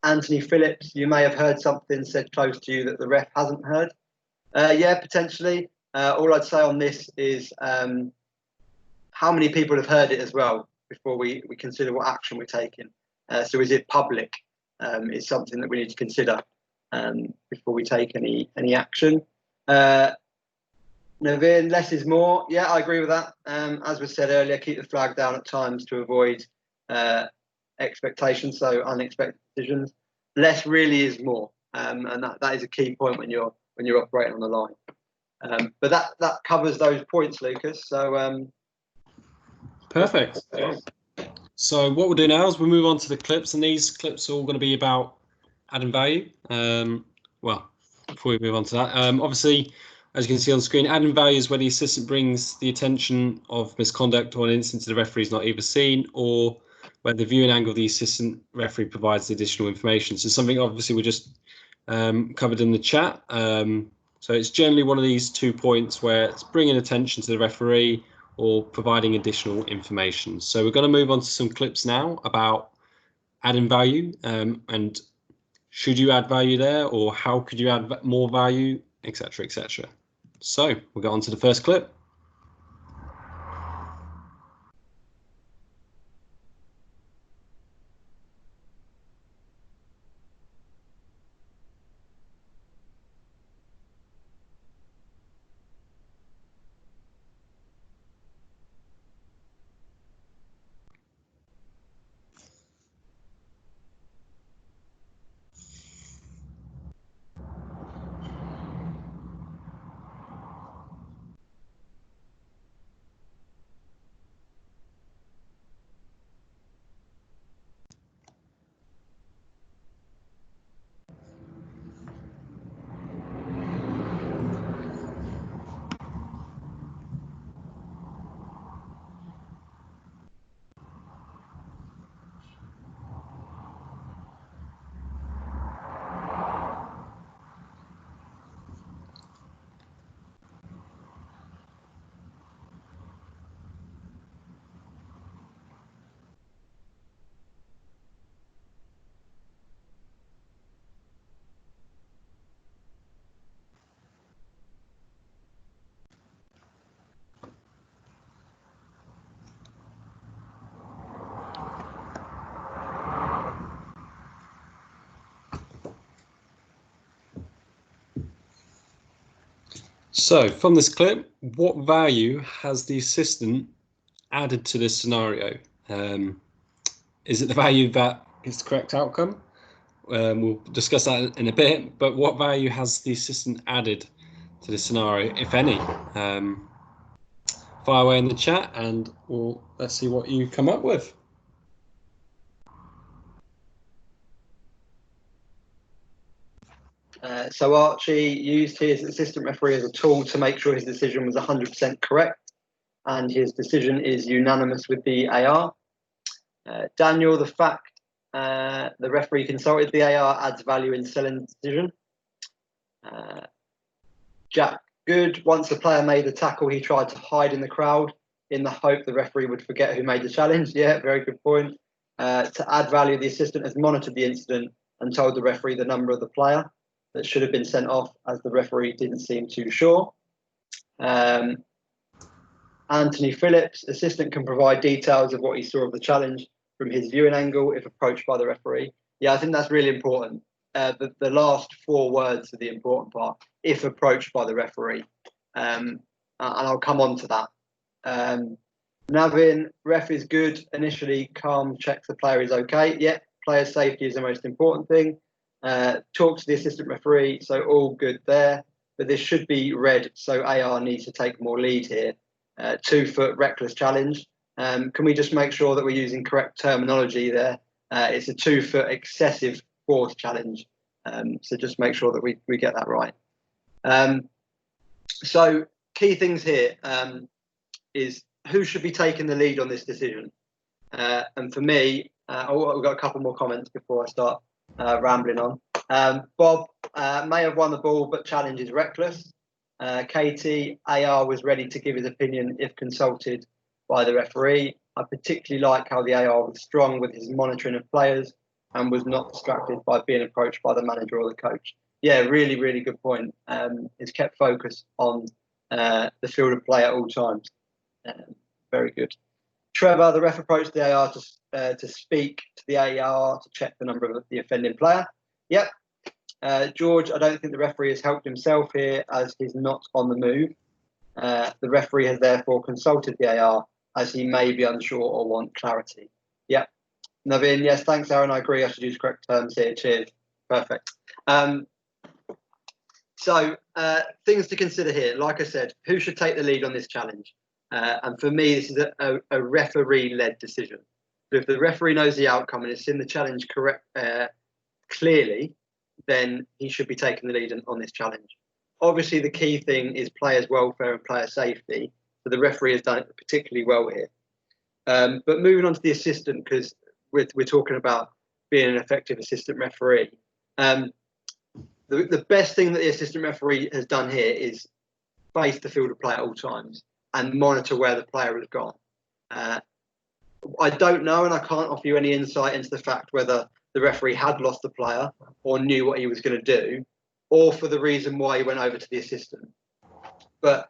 Anthony Phillips, you may have heard something said close to you that the ref hasn't heard. Yeah, potentially. All I'd say on this is how many people have heard it as well before we consider what action we're taking. So is it public? Is something that we need to consider before we take any action. Navin, less is more. Yeah, I agree with that. As was said earlier, keep the flag down at times to avoid expectations, so unexpected decisions. Less really is more, and that is a key point when you're operating on the line. But that covers those points, Lucas. So perfect. So what we'll do now is we'll move on to the clips, and these clips are all going to be about adding value. Well, before we move on to that, obviously, as you can see on screen, adding value is where the assistant brings the attention of misconduct or an instance the referee is not either seen, or where the viewing angle of the assistant referee provides additional information. So something obviously we just covered in the chat. So it's generally one of these 2 points where it's bringing attention to the referee or providing additional information. So we're going to move on to some clips now about adding value, and should you add value there, or how could you add more value, etc., etc. So we'll go on to the first clip. So from this clip, what value has the assistant added to this scenario? Is it the value that is the correct outcome? We'll discuss that in a bit, but what value has the assistant added to this scenario, if any? Fire away in the chat and let's see what you come up with. So Archie used his assistant referee as a tool to make sure his decision was 100% correct, and his decision is unanimous with the AR. Daniel, the fact the referee consulted the AR adds value in selling the decision. Jack, good. Once the player made the tackle, he tried to hide in the crowd in the hope the referee would forget who made the challenge. Yeah, very good point. To add value, the assistant has monitored the incident and told the referee the number of the player that should have been sent off, as the referee didn't seem too sure. Anthony Phillips, assistant can provide details of what he saw of the challenge from his viewing angle if approached by the referee. Yeah, I think that's really important. The last 4 words are the important part, if approached by the referee. And I'll come on to that. Navin, ref is good. Initially calm, checks the player is okay. Yeah, player safety is the most important thing. talk to the assistant referee, so all good there. But this should be red, so AR needs to take more lead here. 2 foot reckless challenge. Can we just make sure that we're using correct terminology there? It's a 2 foot excessive force challenge. So just make sure that we get that right. So key things here is who should be taking the lead on this decision. And for me, we've got a couple more comments before I start rambling on. Bob may have won the ball, but challenge is reckless. Katie, AR was ready to give his opinion if consulted by the referee. I particularly like how the AR was strong with his monitoring of players and was not distracted by being approached by the manager or the coach. Yeah, really, really good point. It's kept focus on the field of play at all times. Very good. Trevor, the ref approached the AR to speak to the AR to check the number of the offending player. Yep. George, I don't think the referee has helped himself here as he's not on the move. The referee has therefore consulted the AR as he may be unsure or want clarity. Yep. Naveen, yes, thanks, Aaron. I agree. I should use correct terms here. Cheers. Perfect. So things to consider here. Like I said, who should take the lead on this challenge? And for me, this is a referee-led decision. So if the referee knows the outcome and has seen the challenge clearly, then he should be taking the lead on this challenge. Obviously, the key thing is players' welfare and player safety. So the referee has done it particularly well here. But moving on to the assistant, because we're talking about being an effective assistant referee. The best thing that the assistant referee has done here is face the field of play at all times and monitor where the player has gone. I don't know, and I can't offer you any insight into the fact whether the referee had lost the player or knew what he was going to do, or for the reason why he went over to the assistant. But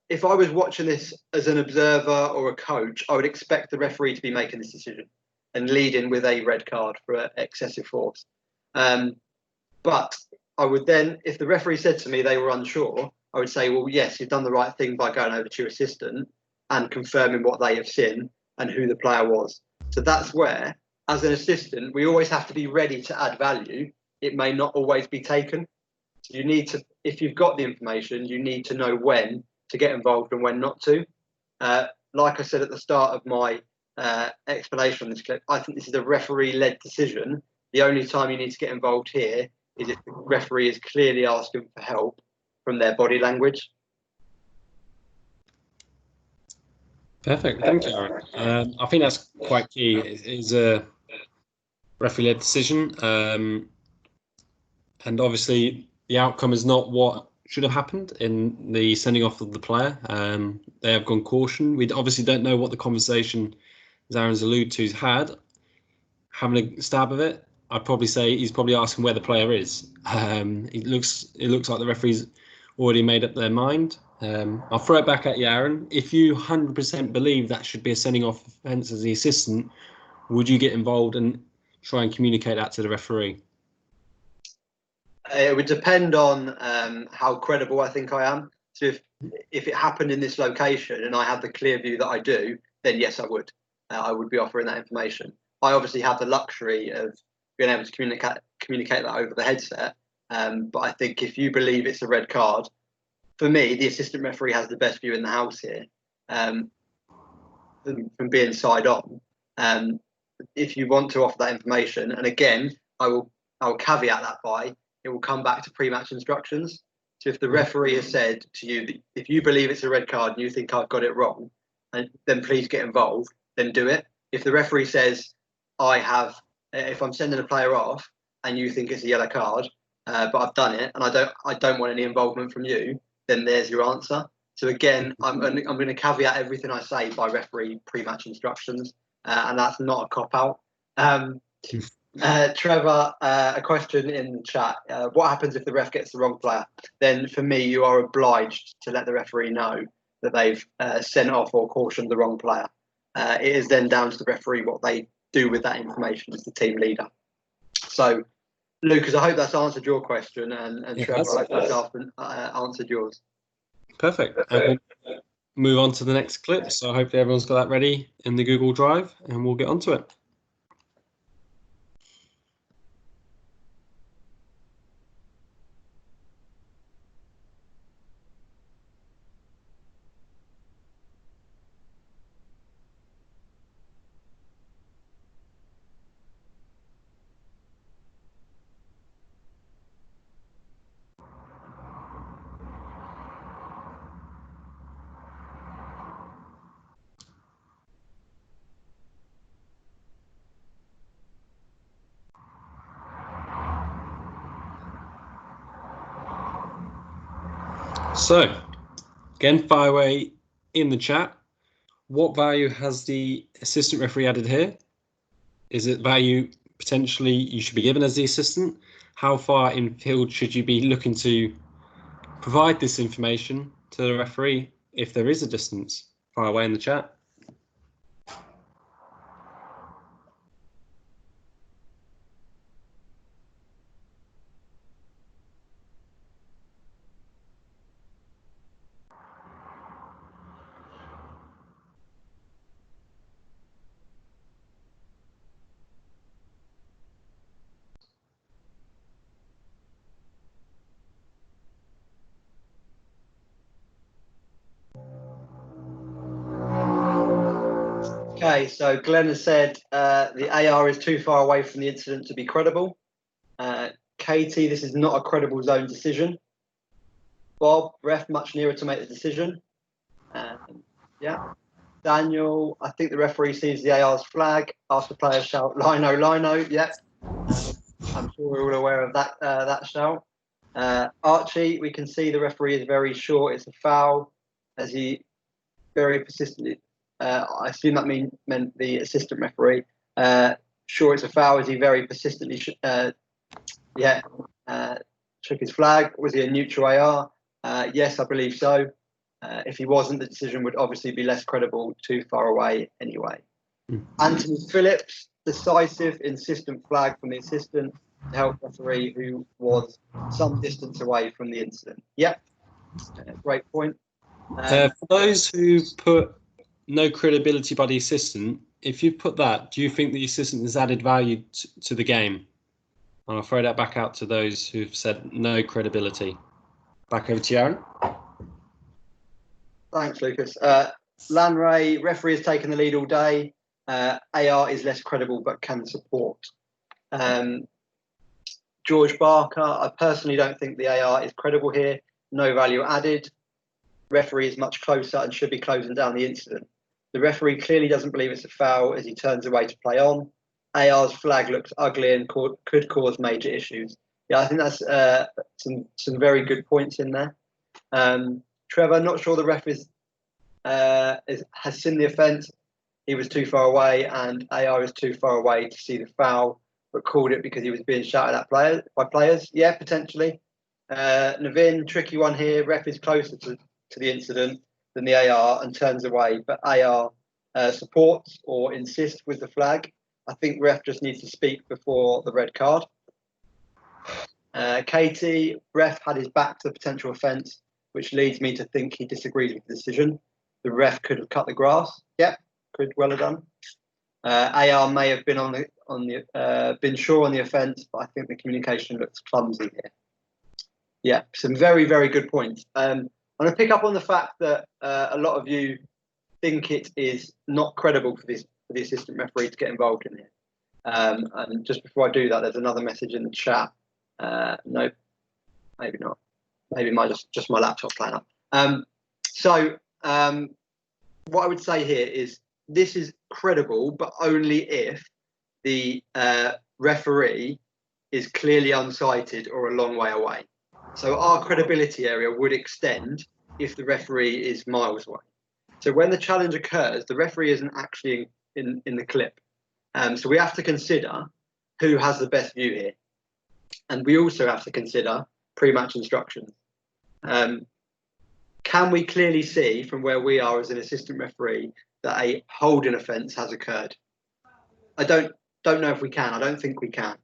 if I was watching this as an observer or a coach, I would expect the referee to be making this decision and leading with a red card for excessive force. But I would then, if the referee said to me they were unsure, I would say, well, yes, you've done the right thing by going over to your assistant and confirming what they have seen and who the player was. So that's where, as an assistant, we always have to be ready to add value. It may not always be taken. So you need to, if you've got the information, you need to know when to get involved and when not to. Like I said at the start of my explanation on this clip, I think this is a referee-led decision. The only time you need to get involved here is if the referee is clearly asking for help from their body language. Perfect. Thank you, Aaron. I think that's quite key. It is a referee-led decision. And obviously, the outcome is not what should have happened in the sending off of the player. They have gone caution. We obviously don't know what the conversation, as Aaron's alluded to, has had. Having a stab of it, I'd probably say he's probably asking where the player is. It looks like the referee's already made up their mind. I'll throw it back at you, Aaron. If you 100% believe that should be a sending off offence as the assistant, would you get involved and try and communicate that to the referee? It would depend on how credible I think I am. So if it happened in this location and I have the clear view that I do, then yes, I would. I would be offering that information. I obviously have the luxury of being able to communicate that over the headset. But I think if you believe it's a red card, for me, the assistant referee has the best view in the house here from being side on. If you want to offer that information, and again, I'll caveat that by it will come back to pre-match instructions. So if the referee has said to you that if you believe it's a red card and you think I've got it wrong, then please get involved, then do it. If the referee says if I'm sending a player off and you think it's a yellow card, but I've done it and I don't want any involvement from you, then there's your answer. So again, I'm going to caveat everything I say by referee pre-match instructions, and that's not a cop-out. Trevor, a question in the chat. What happens if the ref gets the wrong player? Then for me, you are obliged to let the referee know that they've sent off or cautioned the wrong player. It is then down to the referee what they do with that information as the team leader. So, Lucas, I hope that's answered your question, and Trevor, I hope that's answered yours. Perfect. And we'll move on to the next clip. So hopefully everyone's got that ready in the Google Drive, and we'll get onto it. So, again, fire away in the chat. What value has the assistant referee added here? Is it value potentially you should be given as the assistant? How far in field should you be looking to provide this information to the referee if there is a distance? Fire away in the chat. Okay, so Glenn has said the AR is too far away from the incident to be credible. Katie, this is not a credible zone decision. Bob, ref much nearer to make the decision. Yeah. Daniel, I think the referee sees the AR's flag. Ask the players shout, lino, lino. Yeah. I'm sure we're all aware of that shout. Archie, we can see the referee is very sure it's a foul as he very persistently. I assume that meant the assistant referee. Sure, it's a foul as he very persistently took his flag. Was he a neutral AR? Yes, I believe so. If he wasn't, the decision would obviously be less credible, too far away anyway. Anthony Phillips, decisive, insistent flag from the assistant to help referee who was some distance away from the incident. Yep, great point. For those who put no credibility by the assistant, if you put that, do you think the assistant has added value to the game? I'll throw that back out to those who've said no credibility. Back over to you, Aaron. Thanks, Lucas. Lanray, referee has taken the lead all day. AR is less credible but can support. George Barker, I personally don't think the AR is credible here. No value added. Referee is much closer and should be closing down the incident. The referee clearly doesn't believe it's a foul as he turns away to play on. AR's flag looks ugly and could cause major issues. Yeah, I think that's some very good points in there. Trevor, not sure the ref has seen the offence. He was too far away, and AR is too far away to see the foul, but called it because he was being shouted at by players. Yeah, potentially. Navin, tricky one here. Ref is closer to the incident than the AR and turns away, but AR supports or insists with the flag. I think ref just needs to speak before the red card. Katie, ref had his back to the potential offence, which leads me to think he disagrees with the decision. The ref could have cut the grass. Yep, could well have done. AR may have been been sure on the offence, but I think the communication looks clumsy here. Yeah, some very, very good points. I'm going to pick up on the fact that a lot of you think it is not credible for the assistant referee to get involved in it. And just before I do that, there's another message in the chat. No, maybe not. Maybe just my laptop playing up. What I would say here is this is credible, but only if the referee is clearly unsighted or a long way away. So our credibility area would extend if the referee is miles away. So when the challenge occurs, the referee isn't actually in the clip. So we have to consider who has the best view here. And we also have to consider pre-match instructions. Can we clearly see from where we are as an assistant referee that a holding offence has occurred? I don't know if we can. I don't think we can.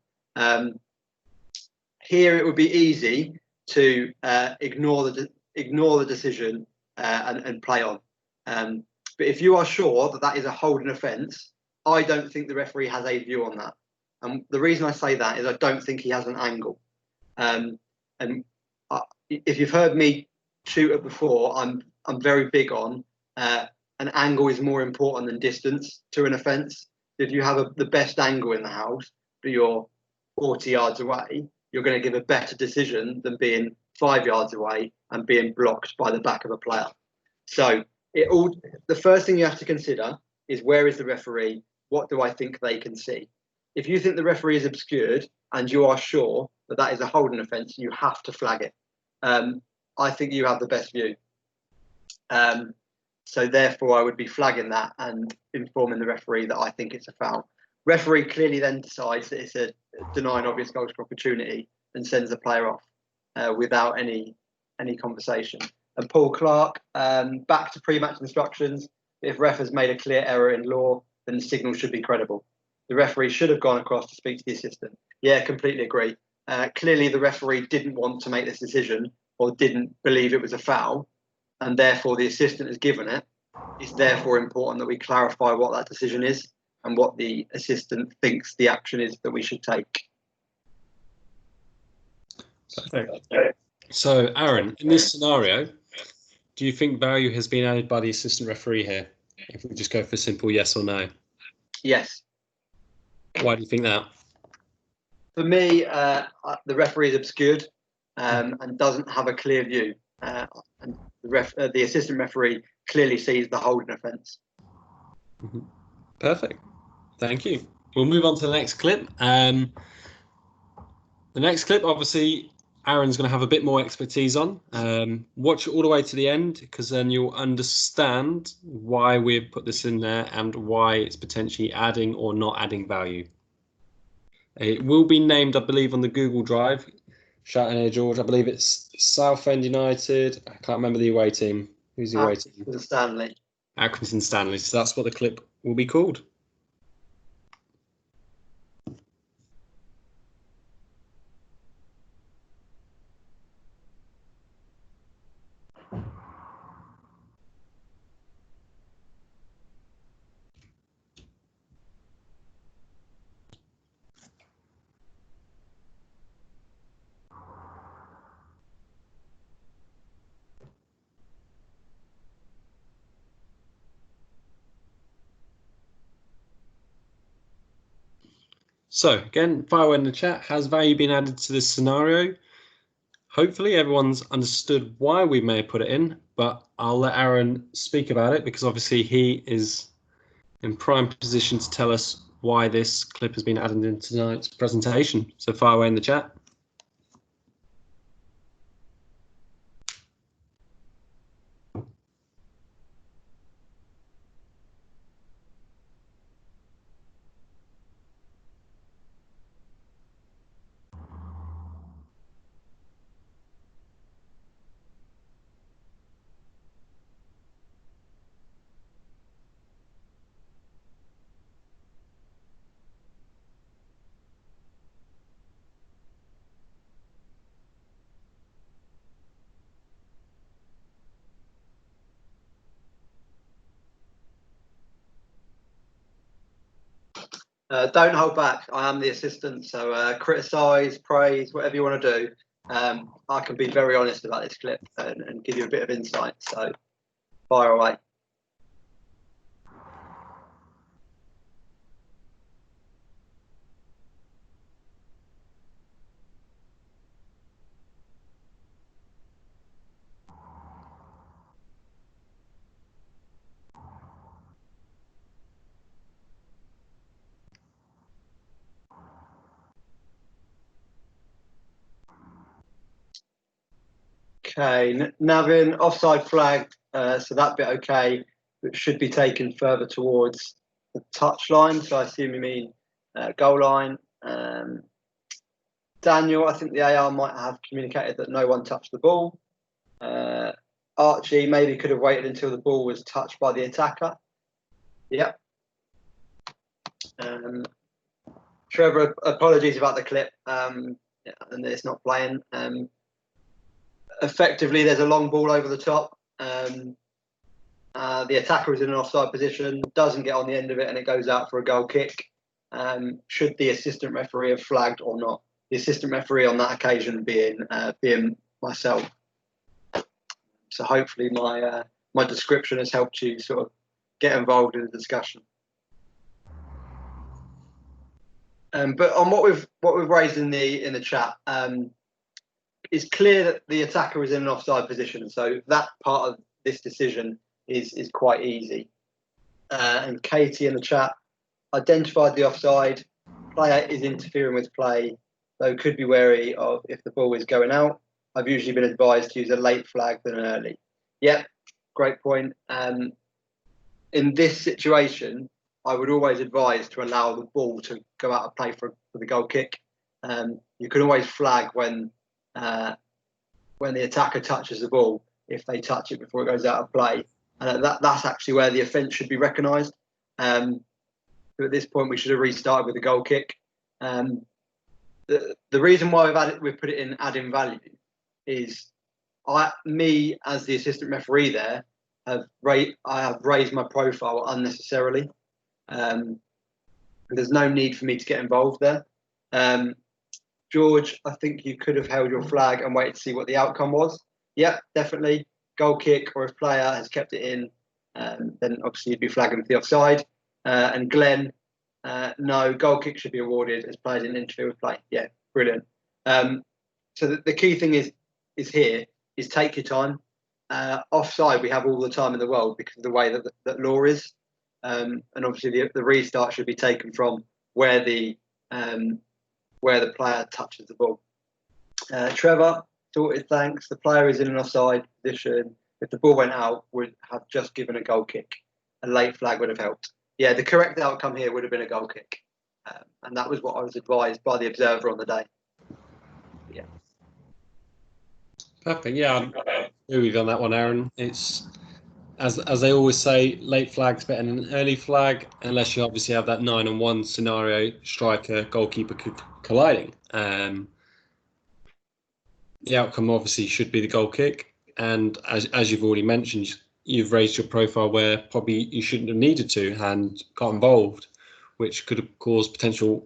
Here it would be easy to ignore the decision and play on. But if you are sure that that is a holding offence, I don't think the referee has a view on that. And the reason I say that is I don't think he has an angle. If you've heard me shoot it before, I'm very big on an angle is more important than distance to an offence. If you have the best angle in the house, but you're 40 yards away, you're going to give a better decision than being 5 yards away and being blocked by the back of a player. So the first thing you have to consider is where is the referee? What do I think they can see? If you think the referee is obscured and you are sure that that is a holding offence, you have to flag it. I think you have the best view. So therefore, I would be flagging that and informing the referee that I think it's a foul. Referee clearly then decides that it's a denying obvious goal score opportunity and sends the player off without any conversation. And Paul Clark, back to pre-match instructions. If ref has made a clear error in law, then the signal should be credible. The referee should have gone across to speak to the assistant. Yeah, completely agree. Clearly, the referee didn't want to make this decision or didn't believe it was a foul, and therefore the assistant has given it. It's therefore important that we clarify what that decision is and what the assistant thinks the action is that we should take. Perfect. So, Aaron, in this scenario, do you think value has been added by the assistant referee here? If we just go for simple yes or no. Yes. Why do you think that? For me, the referee is obscured and doesn't have a clear view. And the assistant referee clearly sees the holding offence. Perfect. Thank you. We'll move on to the next clip. The next clip, obviously, Aaron's going to have a bit more expertise on. Watch it all the way to the end, because then you'll understand why we've put this in there and why it's potentially adding or not adding value. It will be named, I believe, on the Google Drive. Shout out here, George. I believe it's Southend United. I can't remember the away team. Who's the away team? Accrington Stanley. Accrington Stanley. So that's what the clip will be called. So again, fire away in the chat. Has value been added to this scenario? Hopefully everyone's understood why we may have put it in, but I'll let Aaron speak about it because obviously he is in prime position to tell us why this clip has been added into tonight's presentation. So fire away in the chat. Don't hold back. I am the assistant, so criticise, praise, whatever you want to do. I can be very honest about this clip and give you a bit of insight. So fire away. Okay, Navin, offside flag, so that bit okay, but should be taken further towards the touch line. So I assume you mean goal line. Daniel, I think the AR might have communicated that no one touched the ball. Archie maybe could have waited until the ball was touched by the attacker. Yep. Trevor, apologies about the clip, and it's not playing. Effectively, there's a long ball over the top. The attacker is in an offside position, doesn't get on the end of it, and it goes out for a goal kick. Should the assistant referee have flagged or not? The assistant referee on that occasion being myself. So hopefully my description has helped you sort of get involved in the discussion. But on what we've raised in the chat, it's clear that the attacker is in an offside position. So that part of this decision is quite easy. And Katie in the chat identified the offside. Player is interfering with play, though could be wary of if the ball is going out. I've usually been advised to use a late flag than an early. Yep, great point. In this situation, I would always advise to allow the ball to go out of play for the goal kick. You can always flag when the attacker touches the ball if they touch it before it goes out of play. And that's actually where the offence should be recognised. At this point, we should have restarted with a goal kick. The reason why we've put it in adding value is me as the assistant referee there I have raised my profile unnecessarily. There's no need for me to get involved there. George, I think you could have held your flag and waited to see what the outcome was. Yeah, definitely. Goal kick, or if player has kept it in, then obviously you'd be flagging for the offside. And Glenn, no, goal kick should be awarded as players didn't interfere with play. Yeah, brilliant. So the key thing is take your time. Offside, we have all the time in the world because of the way that law is. And obviously the restart should be taken from where the player touches the ball. Trevor, sorted, thanks. The player is in an offside position. If the ball went out, would have just given a goal kick. A late flag would have helped. Yeah, the correct outcome here would have been a goal kick. And that was what I was advised by the observer on the day. Yeah. Perfect. Yeah, I agree with you on that one, Aaron. It's as they always say, late flag's better than an early flag, unless you obviously have that 9-on-1 scenario, striker, goalkeeper colliding. The outcome obviously should be the goal kick, and as you've already mentioned, you've raised your profile where probably you shouldn't have needed to and got involved, which could have caused potential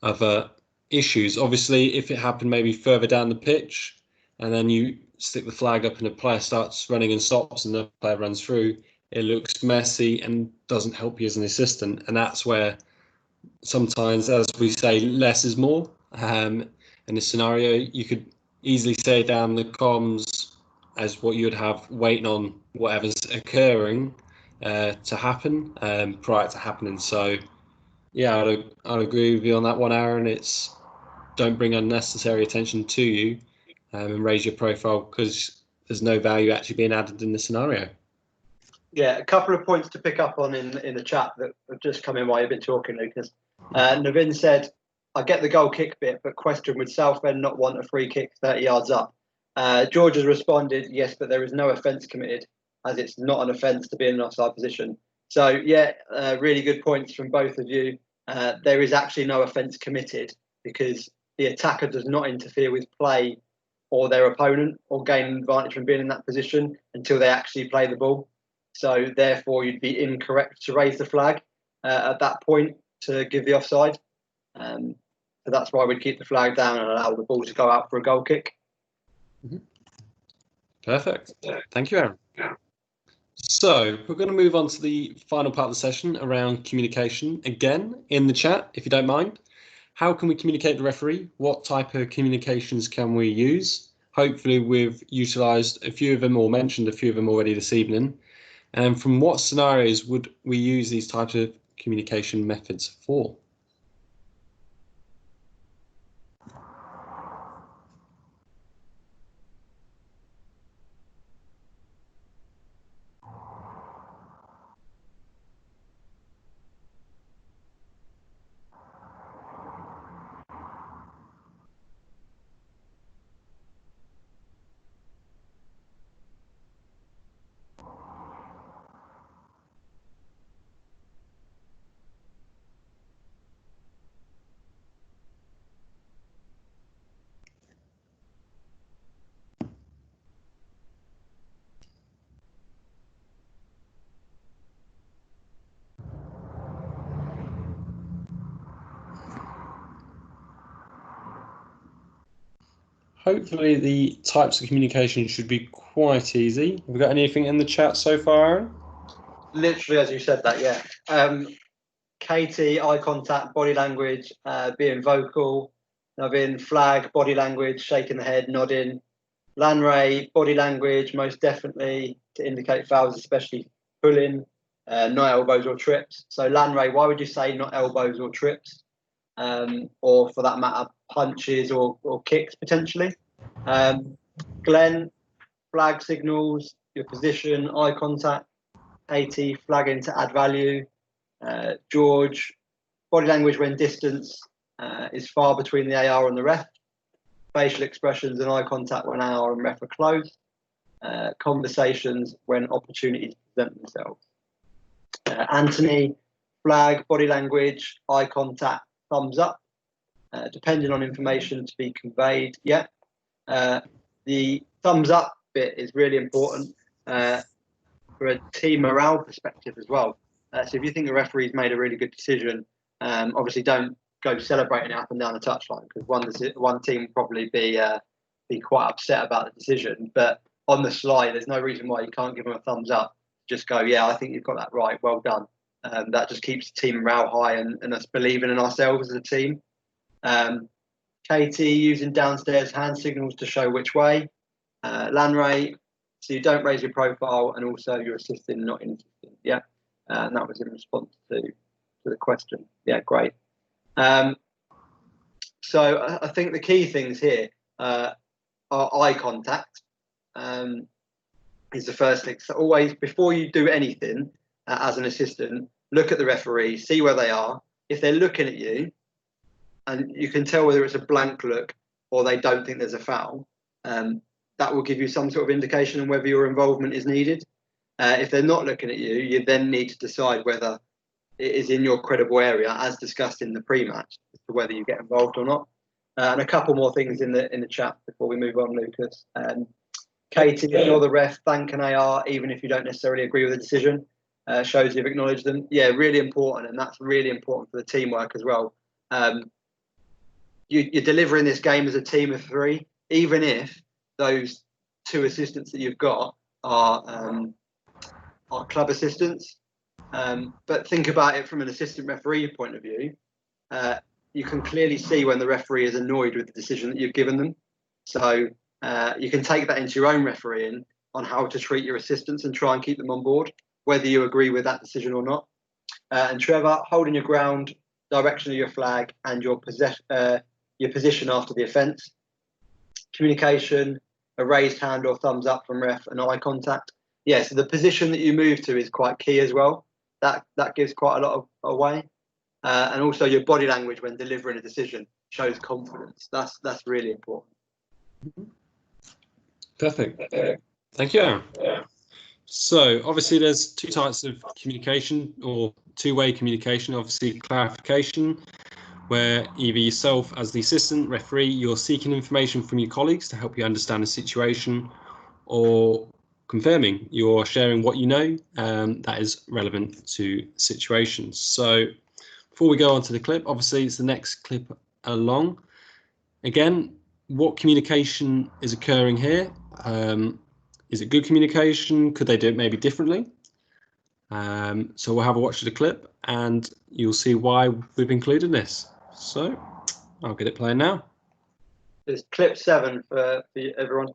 other issues. Obviously, if it happened maybe further down the pitch, and then you stick the flag up and a player starts running and stops and the player runs through, it looks messy and doesn't help you as an assistant. And that's where sometimes, as we say, less is more. In this scenario, you could easily say down the comms as what you would have waiting on whatever's occurring to happen prior to happening. So, yeah, I'd agree with you on that one, Aaron. It's don't bring unnecessary attention to you. And raise your profile because there's no value actually being added in the scenario. Yeah, a couple of points to pick up on in the chat that have just come in while you've been talking, Lucas. Navin said, I get the goal kick bit, but question, would Southend not want a free kick 30 yards up? George has responded, yes, but there is no offence committed, as it's not an offence to be in an offside position. So, yeah, really good points from both of you. There is actually no offence committed because the attacker does not interfere with play or their opponent or gain an advantage from being in that position until they actually play the ball. So therefore, you'd be incorrect to raise the flag at that point to give the offside. So that's why we'd keep the flag down and allow the ball to go out for a goal kick. Mm-hmm. Perfect. Thank you, Aaron. So we're going to move on to the final part of the session around communication. Again, in the chat, if you don't mind. How can we communicate the referee? What type of communications can we use? Hopefully we've utilised a few of them or mentioned a few of them already this evening. And from what scenarios would we use these types of communication methods for? Hopefully the types of communication should be quite easy. Have we got anything in the chat so far, Aaron? Literally, as you said that, yeah. Katie, eye contact, body language, being vocal. Navin, flag, body language, shaking the head, nodding. Lanray, body language, most definitely to indicate fouls, especially pulling, not elbows or trips. So Lanray, why would you say not elbows or trips? Or for that matter, punches or kicks potentially? Glenn, flag signals, your position, eye contact. Katie, flagging to add value. George, body language when distance is far between the AR and the ref. Facial expressions and eye contact when AR and ref are close. Conversations when opportunities present themselves. Anthony, flag, body language, eye contact, thumbs up, depending on information to be conveyed. Yeah. The thumbs up bit is really important for a team morale perspective as well. So if you think the referee's made a really good decision, obviously don't go celebrating it up and down the touchline, because one team will probably be quite upset about the decision. But on the slide, there's no reason why you can't give them a thumbs up. Just go, yeah, I think you've got that right. Well done. That just keeps the team morale high and us believing in ourselves as a team. Katie, using downstairs hand signals to show which way. Lanray, so you don't raise your profile, and also you're assisting, not insisting. Yeah, and that was in response to the question. Yeah, great. So I think the key things here are eye contact. Is the first thing. So always, before you do anything as an assistant, look at the referee, see where they are. If they're looking at you, and you can tell whether it's a blank look or they don't think there's a foul, that will give you some sort of indication on whether your involvement is needed. If they're not looking at you, you then need to decide whether it is in your credible area, as discussed in the pre-match, as to whether you get involved or not. And a couple more things in the chat before we move on, Lucas. Katie, if you're the ref, thank an AR, even if you don't necessarily agree with the decision. Shows you've acknowledged them. Yeah, really important, and that's really important for the teamwork as well. You're delivering this game as a team of three, even if those two assistants that you've got are club assistants. But think about it from an assistant referee point of view. You can clearly see when the referee is annoyed with the decision that you've given them. So you can take that into your own refereeing on how to treat your assistants and try and keep them on board, whether you agree with that decision or not. And Trevor, holding your ground, direction of your flag, and your position after the offence. Communication, a raised hand or thumbs up from ref, and eye contact. Yeah, so the position that you move to is quite key as well. That gives quite a lot away. And also your body language when delivering a decision shows confidence. That's really important. Perfect. Thank you, Aaron. So obviously there's two types of communication, or two-way communication. Obviously clarification, where either yourself as the assistant referee, you're seeking information from your colleagues to help you understand the situation, or confirming, you're sharing what you know that is relevant to situations. So before we go on to the clip, obviously it's the next clip along. Again, what communication is occurring here? Is it good communication? Could they do it maybe differently? So we'll have a watch of the clip and you'll see why we've included this. So I'll get it playing now. There's clip 7 for everyone.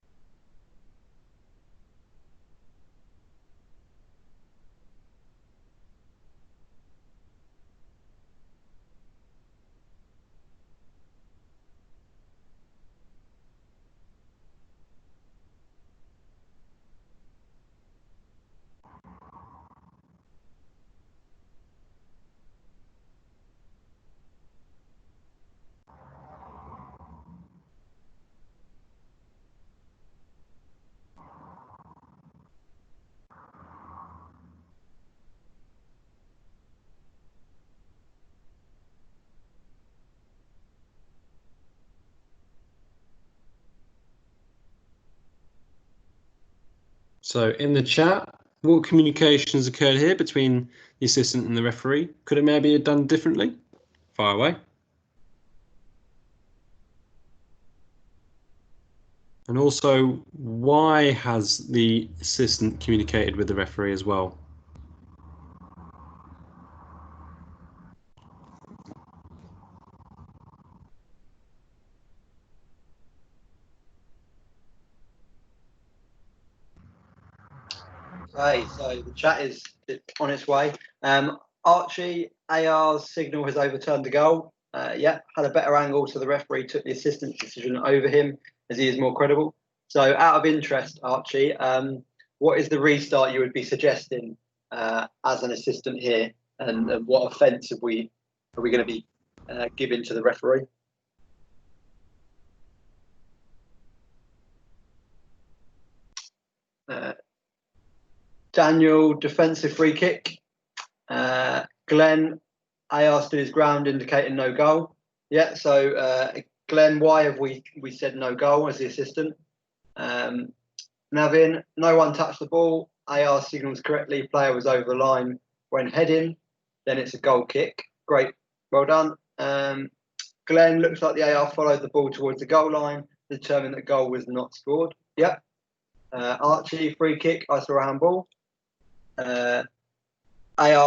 So in the chat, what communications occurred here between the assistant and the referee? Could it maybe have done differently? Fire away. And also, why has the assistant communicated with the referee as well? Okay, so the chat is on its way. Archie, AR's signal has overturned the goal. Yeah, had a better angle, so the referee took the assistant's decision over him as he is more credible. So out of interest, Archie, what is the restart you would be suggesting as an assistant here, and what offence are we going to be giving to the referee? Daniel, defensive free kick. Glenn, AR stood his ground, indicating no goal. Yeah, so Glenn, why have we said no goal as the assistant? Navin, no one touched the ball. AR signals correctly. Player was over the line when heading. Then it's a goal kick. Great, well done. Glenn, looks like the AR followed the ball towards the goal line, determined that goal was not scored. Yep. Archie, free kick. I saw a handball. AR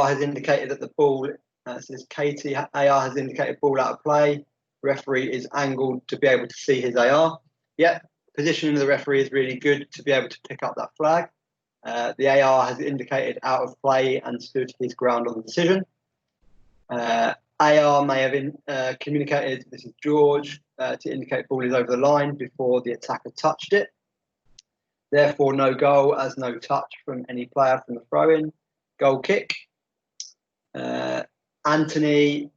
has indicated that the ball, says Katie, AR has indicated ball out of play. Referee is angled to be able to see his AR. Yep. Positioning of the referee is really good to be able to pick up that flag. The AR has indicated out of play and stood his ground on the decision. AR may have communicated, this is George, to indicate ball is over the line before the attacker touched it. Therefore, no goal as no touch from any player from the throw-in. Goal kick. Anthony,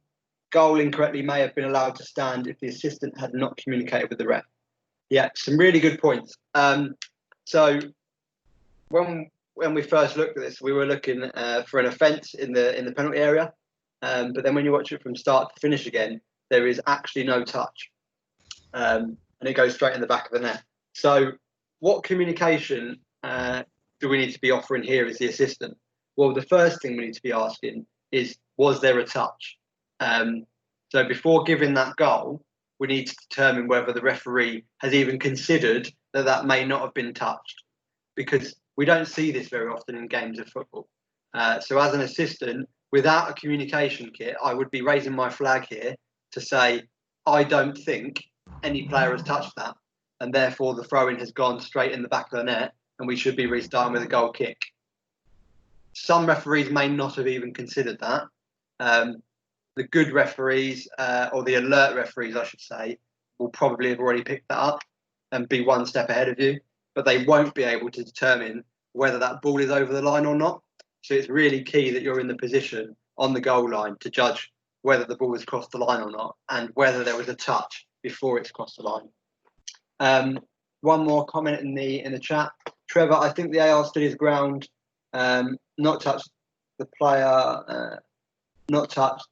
goal incorrectly may have been allowed to stand if the assistant had not communicated with the ref. Yeah, some really good points. So when we first looked at this, we were looking for an offence in the penalty area. But then when you watch it from start to finish again, there is actually no touch. And it goes straight in the back of the net. So what communication do we need to be offering here as the assistant? Well, the first thing we need to be asking is, was there a touch? So before giving that goal, we need to determine whether the referee has even considered that that may not have been touched, because we don't see this very often in games of football. So as an assistant, without a communication kit, I would be raising my flag here to say, I don't think any player has touched that, and therefore the throw-in has gone straight in the back of the net, and we should be restarting with a goal kick. Some referees may not have even considered that. The good referees, or the alert referees, I should say, will probably have already picked that up and be one step ahead of you, but they won't be able to determine whether that ball is over the line or not. So it's really key that you're in the position on the goal line to judge whether the ball has crossed the line or not, and whether there was a touch before it's crossed the line. One more comment in the chat. Trevor, I think the AR stood his ground, not touched the player, not touched.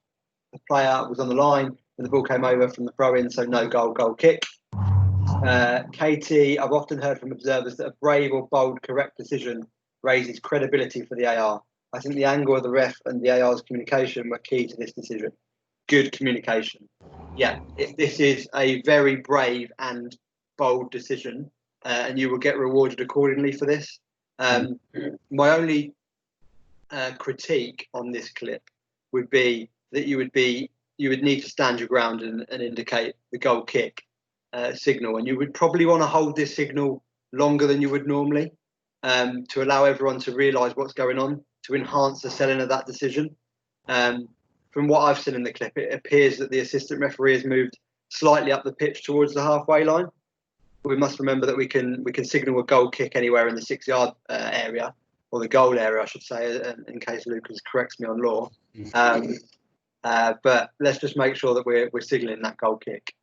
The player was on the line when the ball came over from the throw-in, so no goal, goal kick. Katie, I've often heard from observers that a brave or bold correct decision raises credibility for the AR. I think the angle of the ref and the AR's communication were key to this decision. Good communication. Yeah, this is a very brave and bold decision, and you will get rewarded accordingly for this. My only critique on this clip would be that you would need to stand your ground and indicate the goal kick signal, and you would probably want to hold this signal longer than you would normally, to allow everyone to realise what's going on, to enhance the selling of that decision. From what I've seen in the clip, it appears that the assistant referee has moved slightly up the pitch towards the halfway line. We must remember that we can signal a goal kick anywhere in the 6-yard area, or the goal area, I should say, in case Lucas corrects me on law. But let's just make sure that we're signalling that goal kick.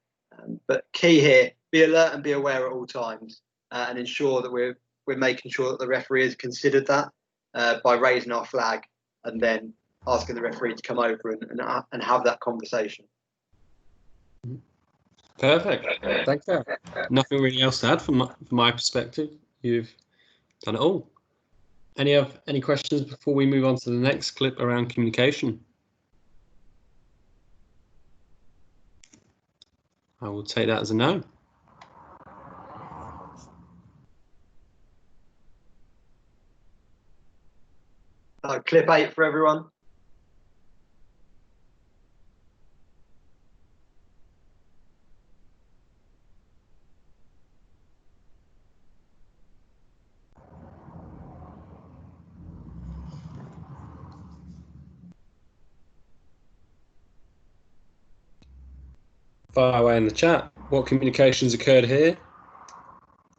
But key here, be alert and be aware at all times, and ensure that we're making sure that the referee has considered that by raising our flag and then asking the referee to come over and have that conversation. Perfect. Thanks. Nothing really else to add from my perspective. You've done it all. Any questions before we move on to the next clip around communication? I will take that as a no. Clip 8 for everyone. Fire away in the chat. What communications occurred here?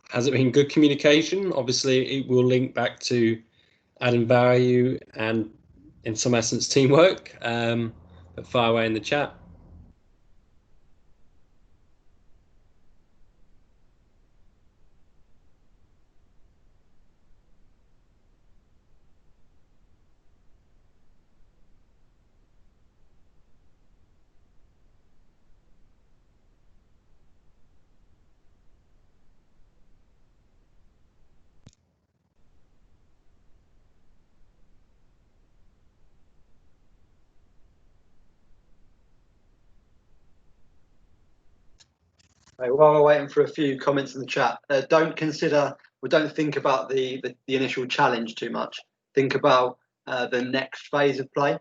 Has it been good communication? Obviously, it will link back to adding value and, in some essence, teamwork. But fire away in the chat. Right, while we're waiting for a few comments in the chat, don't think about the initial challenge too much. Think about the next phase of play,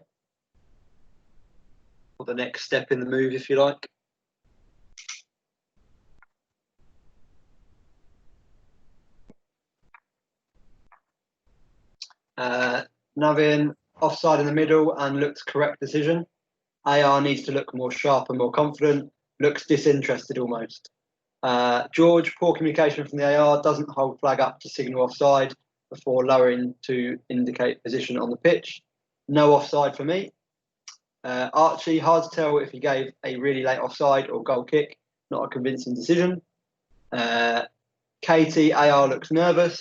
or the next step in the move, if you like. Navin, offside in the middle and looks correct decision. AR needs to look more sharp and more confident, looks disinterested almost. George, poor communication from the AR, doesn't hold flag up to signal offside before lowering to indicate position on the pitch. No offside for me. Archie, hard to tell if he gave a really late offside or goal kick, not a convincing decision. Katie, AR looks nervous.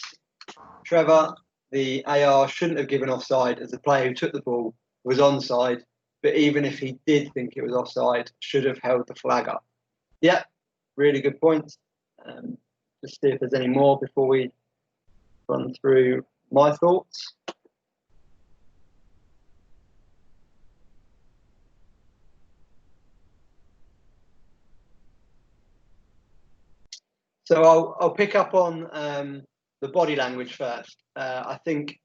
Trevor, the AR shouldn't have given offside as the player who took the ball was onside, but even if he did think it was offside, should have held the flag up. Yeah, really good points. Just see if there's any more before we run through my thoughts. So I'll pick up on the body language first. I think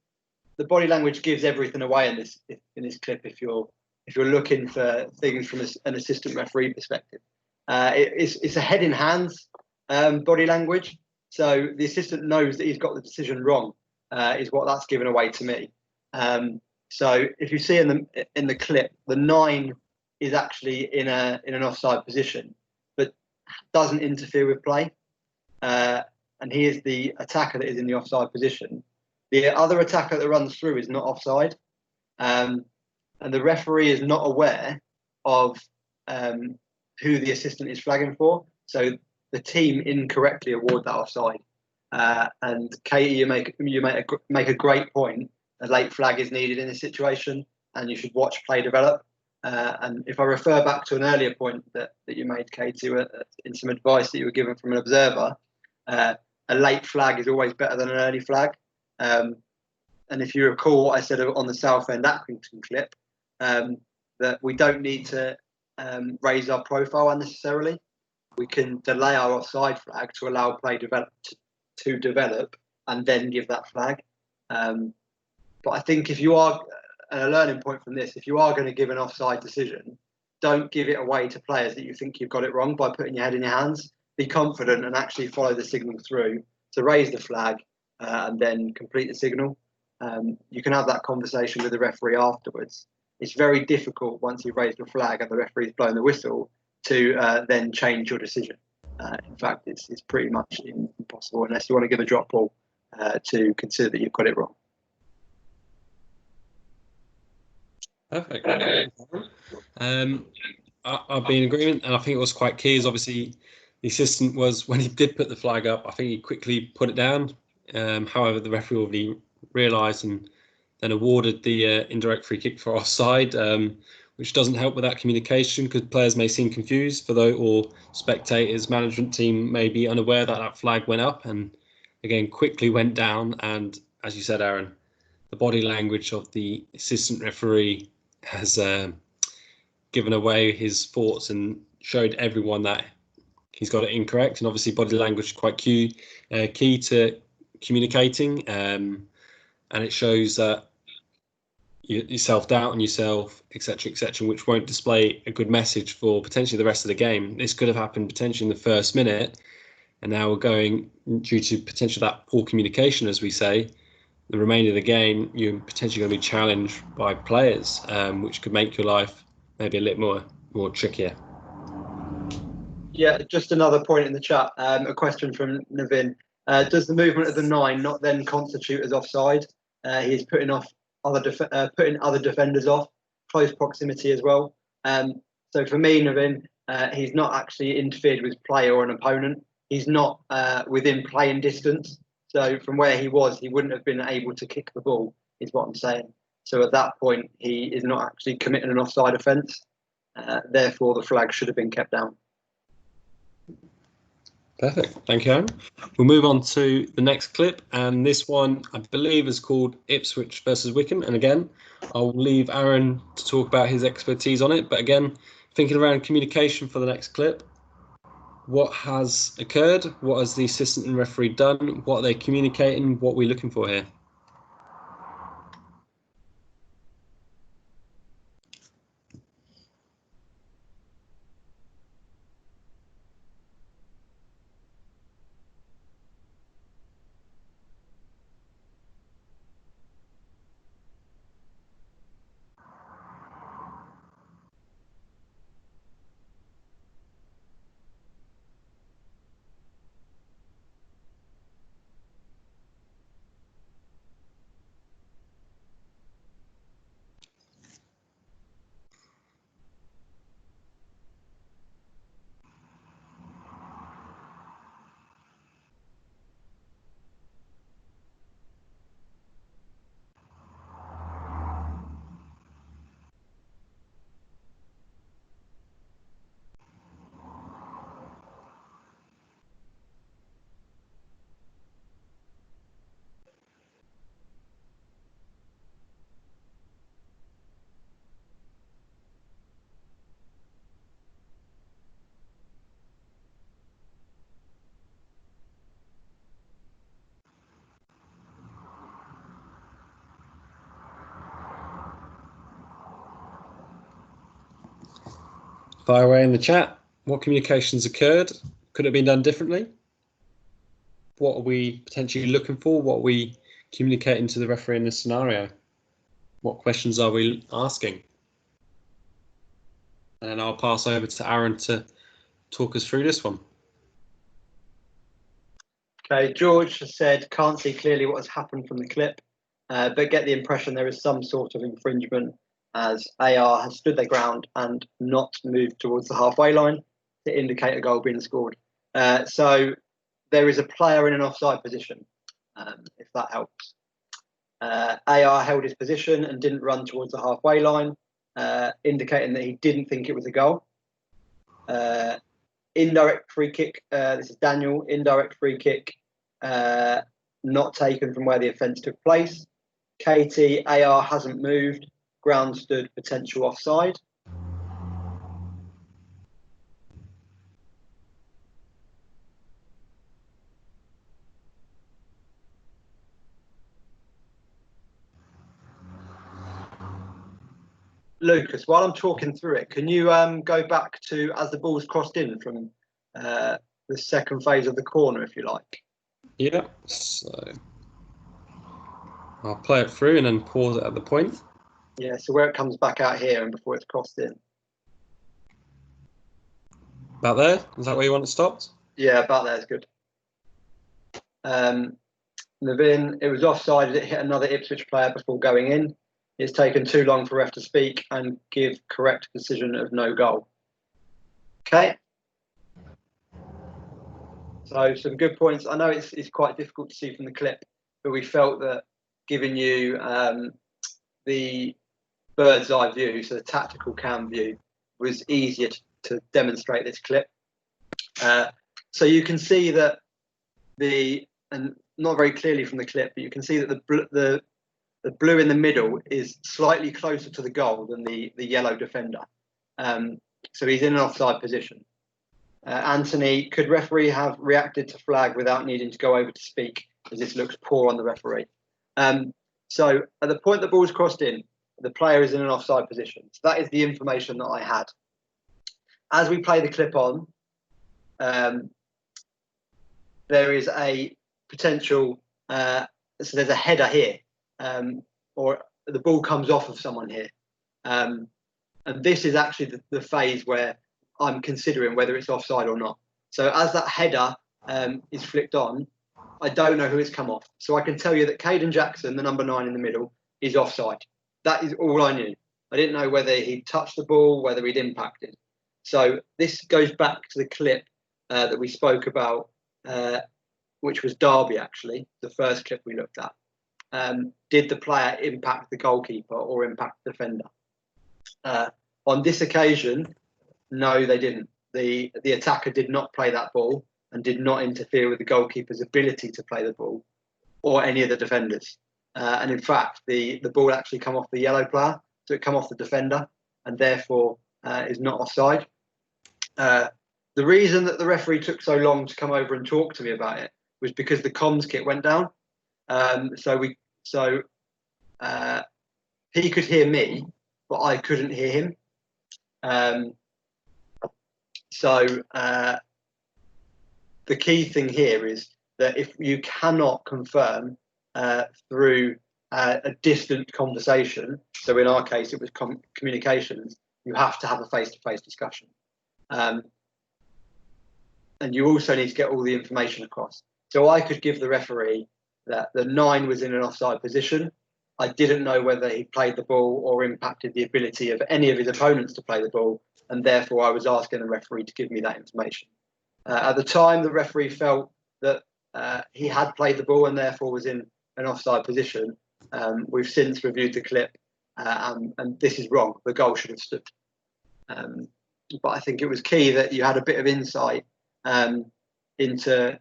the body language gives everything away in this clip. If you're looking for things from an assistant referee perspective, it's a head in hands body language. So the assistant knows that he's got the decision wrong. Is what that's given away to me. So if you see in the clip, the 9 is actually in an offside position, but doesn't interfere with play. And he is the attacker that is in the offside position. The other attacker that runs through is not offside. And the referee is not aware of who the assistant is flagging for. So the team incorrectly award that offside. And Katie, you make a great point. A late flag is needed in this situation, and you should watch play develop. And if I refer back to an earlier point that you made, Katie, in some advice that you were given from an observer, a late flag is always better than an early flag. And if you recall what I said on the Southend Accrington clip, that we don't need to raise our profile unnecessarily. We can delay our offside flag to allow play to develop and then give that flag. But I think if you are, and a learning point from this, if you are going to give an offside decision, don't give it away to players that you think you've got it wrong by putting your head in your hands. Be confident and actually follow the signal through to raise the flag and then complete the signal. You can have that conversation with the referee afterwards. It's very difficult once you've raised the flag and the referee's blown the whistle to then change your decision. In fact, it's pretty much impossible unless you want to give a drop ball to consider that you've got it wrong. Perfect. I'll be in agreement, and I think it was quite key. Is obviously the assistant was, when he did put the flag up, I think he quickly put it down. However, the referee already realised and then awarded the indirect free kick for offside, which doesn't help with that communication because players may seem confused, or spectators, management team may be unaware that that flag went up and again quickly went down. And as you said, Aaron, the body language of the assistant referee has given away his thoughts and showed everyone that he's got it incorrect. And obviously body language is quite key to communicating, and it shows that you self-doubt on yourself, etc., which won't display a good message for potentially the rest of the game. This could have happened potentially in the first minute, and now we're going, due to potentially that poor communication, as we say, the remainder of the game, you're potentially going to be challenged by players, which could make your life maybe a little more trickier. Yeah, just another point in the chat. A question from Navin. Does the movement of the 9 not then constitute as offside? He's putting other defenders off, close proximity as well. So for me, Navin, he's not actually interfered with play or an opponent. He's not within playing distance. So from where he was, he wouldn't have been able to kick the ball, is what I'm saying. So at that point, he is not actually committing an offside offence. Therefore, the flag should have been kept down. Perfect. Thank you, Aaron. We'll move on to the next clip. And this one, I believe, is called Ipswich versus Wycombe. And again, I'll leave Aaron to talk about his expertise on it. But again, thinking around communication for the next clip. What has occurred? What has the assistant and referee done? What are they communicating? What are we looking for here? Fire away in the chat. What communications occurred? Could it have been done differently? What are we potentially looking for? What are we communicating to the referee in this scenario? What questions are we asking? And then I'll pass over to Aaron to talk us through this one. Okay, George has said, can't see clearly what has happened from the clip, but get the impression there is some sort of infringement as AR has stood their ground and not moved towards the halfway line to indicate a goal being scored. So there is a player in an offside position, if that helps. AR held his position and didn't run towards the halfway line, indicating that he didn't think it was a goal. Indirect free kick, this is Daniel, indirect free kick, not taken from where the offence took place. Katie, AR hasn't moved, ground stood, potential offside. Lucas, while I'm talking through it, can you go back to as the ball's crossed in from the second phase of the corner, if you like? Yeah, so I'll play it through and then pause it at the point. Yeah, so where it comes back out here and before it's crossed in. About there? Is that where you want it stopped? Yeah, about there is good. Navin, it was offside. It hit another Ipswich player before going in. It's taken too long for ref to speak and give correct decision of no goal. Okay. So some good points. I know it's quite difficult to see from the clip, but we felt that giving you the bird's eye view, so the tactical cam view, was easier to demonstrate this clip. So you can see that and not very clearly from the clip, but you can see that the blue in the middle is slightly closer to the goal than the yellow defender. So he's in an offside position. Anthony, could referee have reacted to flag without needing to go over to speak, as this looks poor on the referee? So at the point the ball's crossed in, the player is in an offside position. So that is the information that I had. As we play the clip on, there is a potential, so there's a header here, or the ball comes off of someone here. And this is actually the phase where I'm considering whether it's offside or not. So as that header is flicked on, I don't know who it's come off. So I can tell you that Caden Jackson, the number 9 in the middle, is offside. That is all I knew. I didn't know whether he'd touched the ball, whether he'd impacted. So this goes back to the clip that we spoke about, which was Derby, actually, the first clip we looked at. Did the player impact the goalkeeper or impact the defender? On this occasion, no, they didn't. The attacker did not play that ball and did not interfere with the goalkeeper's ability to play the ball or any of the defenders. And in fact, the ball actually come off the yellow player, so it come off the defender and therefore is not offside. The reason that the referee took so long to come over and talk to me about it was because the comms kit went down. So he could hear me, but I couldn't hear him. The key thing here is that if you cannot confirm through a distant conversation, so in our case it was communications, you have to have a face-to-face discussion. And you also need to get all the information across. So I could give the referee that the 9 was in an offside position. I didn't know whether he played the ball or impacted the ability of any of his opponents to play the ball, and therefore I was asking the referee to give me that information. At the time, the referee felt that he had played the ball and therefore was in an offside position. We've since reviewed the clip, and this is wrong. The goal should have stood. But I think it was key that you had a bit of insight into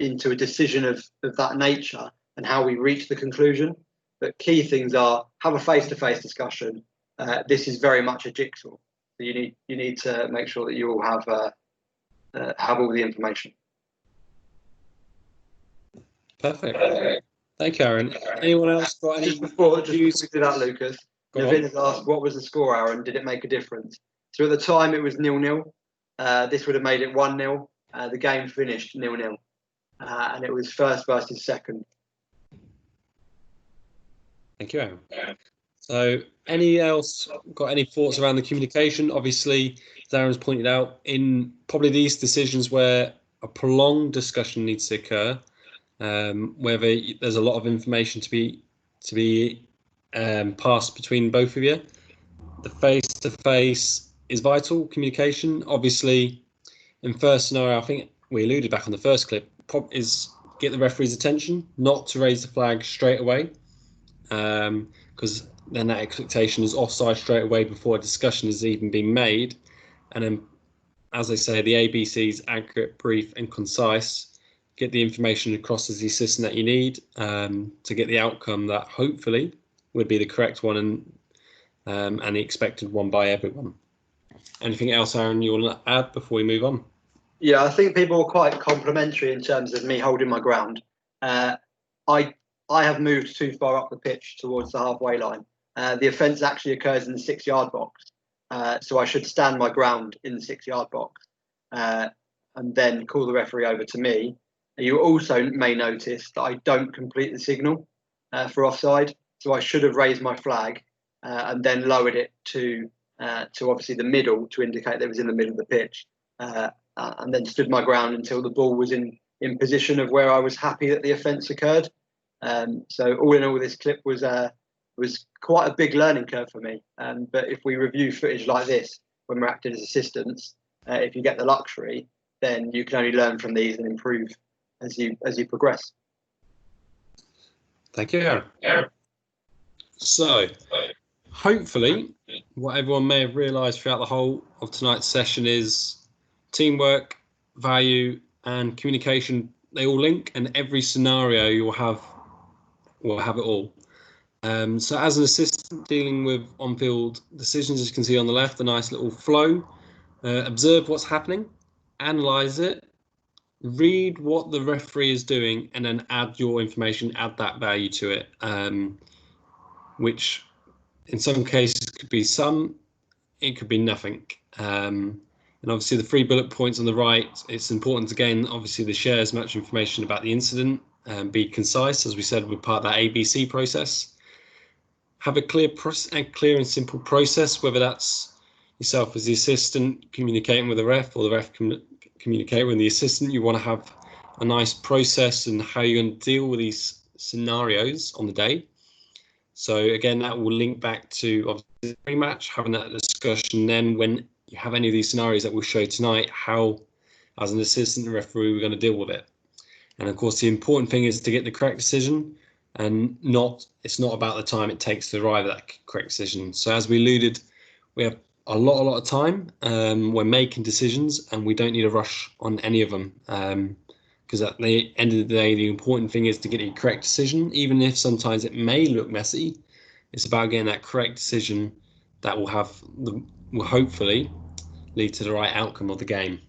a decision of that nature and how we reached the conclusion. But key things are have a face-to-face discussion. This is very much a jigsaw. So you need to make sure that you all have all the information. Perfect. Thank you, Aaron. Anyone else got any? Just before we do that, Lucas, Navin has asked, what was the score, Aaron? Did it make a difference? So at the time it was 0-0. This would have made it 1-0. The game finished 0-0. And it was first versus second. Thank you, Aaron. So any else got any thoughts around the communication? Obviously, as Aaron's pointed out, in probably these decisions where a prolonged discussion needs to occur, whether there's a lot of information to be passed between both of you, the face-to-face is vital. Communication, obviously, in first scenario, I think we alluded back on the first clip, is get the referee's attention, not to raise the flag straight away, because then that expectation is offside straight away before a discussion has even been made. And then, as I say, the ABC's accurate, brief and concise, get the information across as the assistant that you need to get the outcome that hopefully would be the correct one and the expected one by everyone. Anything else, Aaron, you want to add before we move on? Yeah, I think people were quite complimentary in terms of me holding my ground. I have moved too far up the pitch towards the halfway line. The offence actually occurs in the 6-yard box, so I should stand my ground in the 6-yard box and then call the referee over to me. You also may notice that I don't complete the signal for offside, so I should have raised my flag and then lowered it to obviously the middle to indicate that it was in the middle of the pitch, and then stood my ground until the ball was in position of where I was happy that the offence occurred. So all in all, this clip was quite a big learning curve for me. But if we review footage like this when we're acting as assistants, if you get the luxury, then you can only learn from these and improve as you progress. Thank you, Aaron. So, hopefully, what everyone may have realised throughout the whole of tonight's session is teamwork, value, and communication. They all link, and every scenario you'll have it all. So as an assistant dealing with on-field decisions, as you can see on the left, a nice little flow. Observe what's happening, analyse it, read what the referee is doing, and then add your information, add that value to it, which in some cases could be some, it could be nothing. And obviously the 3 bullet points on the right, it's important again, obviously, to share as much information about the incident and be concise, as we said, we're part of that ABC process. Have a clear and simple process, whether that's yourself as the assistant communicating with the ref or the ref communicating with the assistant. You want to have a nice process and how you're going to deal with these scenarios on the day. So again, that will link back to obviously the pre-match, having that discussion. Then when you have any of these scenarios that we'll show tonight, how, as an assistant referee, we're going to deal with it. And of course, the important thing is to get the correct decision, and it's not about the time it takes to arrive at that correct decision. So as we alluded, we have a lot of time when making decisions, and we don't need to rush on any of them. Because at the end of the day, the important thing is to get a correct decision, even if sometimes it may look messy. It's about getting that correct decision that will hopefully lead to the right outcome of the game.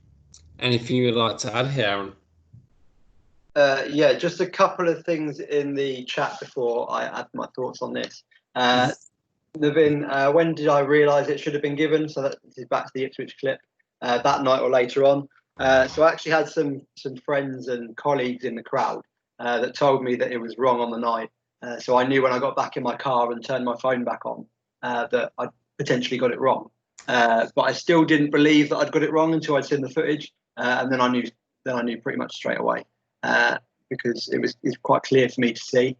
Anything you would like to add here, Aaron? Yeah, just a couple of things in the chat before I add my thoughts on this. Navin, when did I realise it should have been given? So that is back to the Ipswich clip, that night or later on. So I actually had some friends and colleagues in the crowd that told me that it was wrong on the night. So I knew when I got back in my car and turned my phone back on that I'd potentially got it wrong. But I still didn't believe that I'd got it wrong until I'd seen the footage, and then I knew pretty much straight away because it's quite clear for me to see.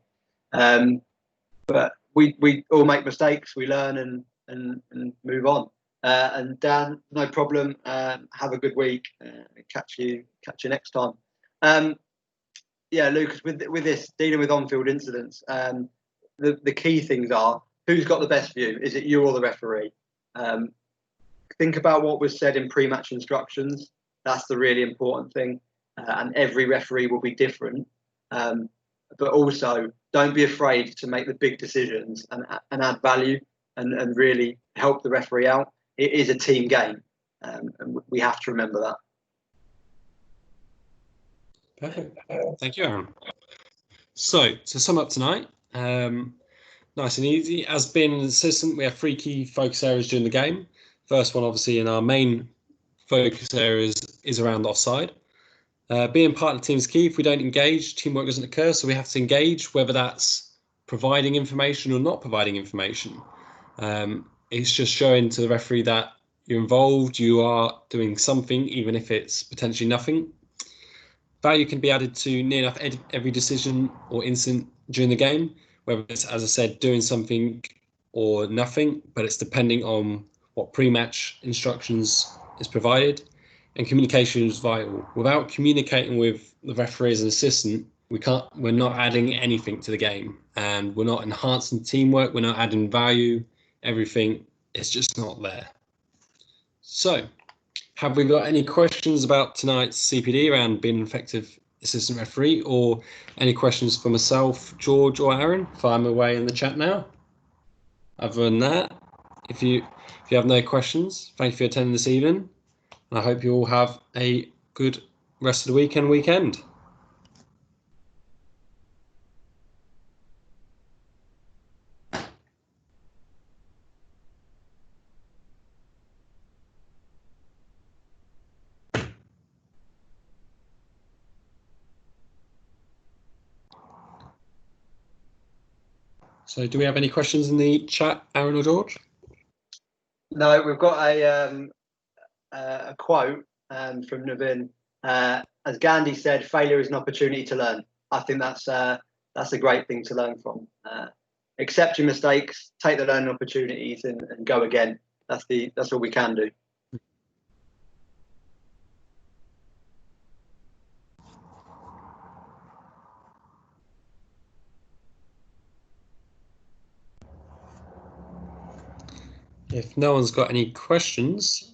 But we all make mistakes. We learn and move on. And Dan, no problem. Have a good week. Catch you next time. Yeah, Lucas, with this dealing with on-field incidents, the key things are who's got the best view. Is it you or the referee? Think about what was said in pre-match instructions. That's the really important thing. And every referee will be different. But also, don't be afraid to make the big decisions and add value and really help the referee out. It is a team game, and we have to remember that. Perfect. Thank you, Aaron. So to sum up tonight, nice and easy. As being an assistant, we have 3 key focus areas during the game. First one, obviously, in our main focus areas is around offside. Being part of the team is key. If we don't engage, teamwork doesn't occur. So we have to engage, whether that's providing information or not providing information. It's just showing to the referee that you're involved, you are doing something, even if it's potentially nothing. Value can be added to near enough every decision or incident during the game, whether it's, as I said, doing something or nothing, but it's depending on what pre-match instructions is provided. And communication is vital. Without communicating with the referee as an assistant, we're not adding anything to the game, and we're not enhancing teamwork, we're not adding value, everything, it's just not there. So, have we got any questions about tonight's CPD around being an effective assistant referee, or any questions for myself, George, or Aaron? Fire them away in the chat now. Other than that, if you have no questions, thank you for attending this evening, and I hope you all have a good rest of the weekend. So do we have any questions in the chat, Aaron or George? No, we've got a quote from Navin. As Gandhi said, failure is an opportunity to learn. I think that's a great thing to learn from. Accept your mistakes, take the learning opportunities, and go again. That's all we can do. If no one's got any questions,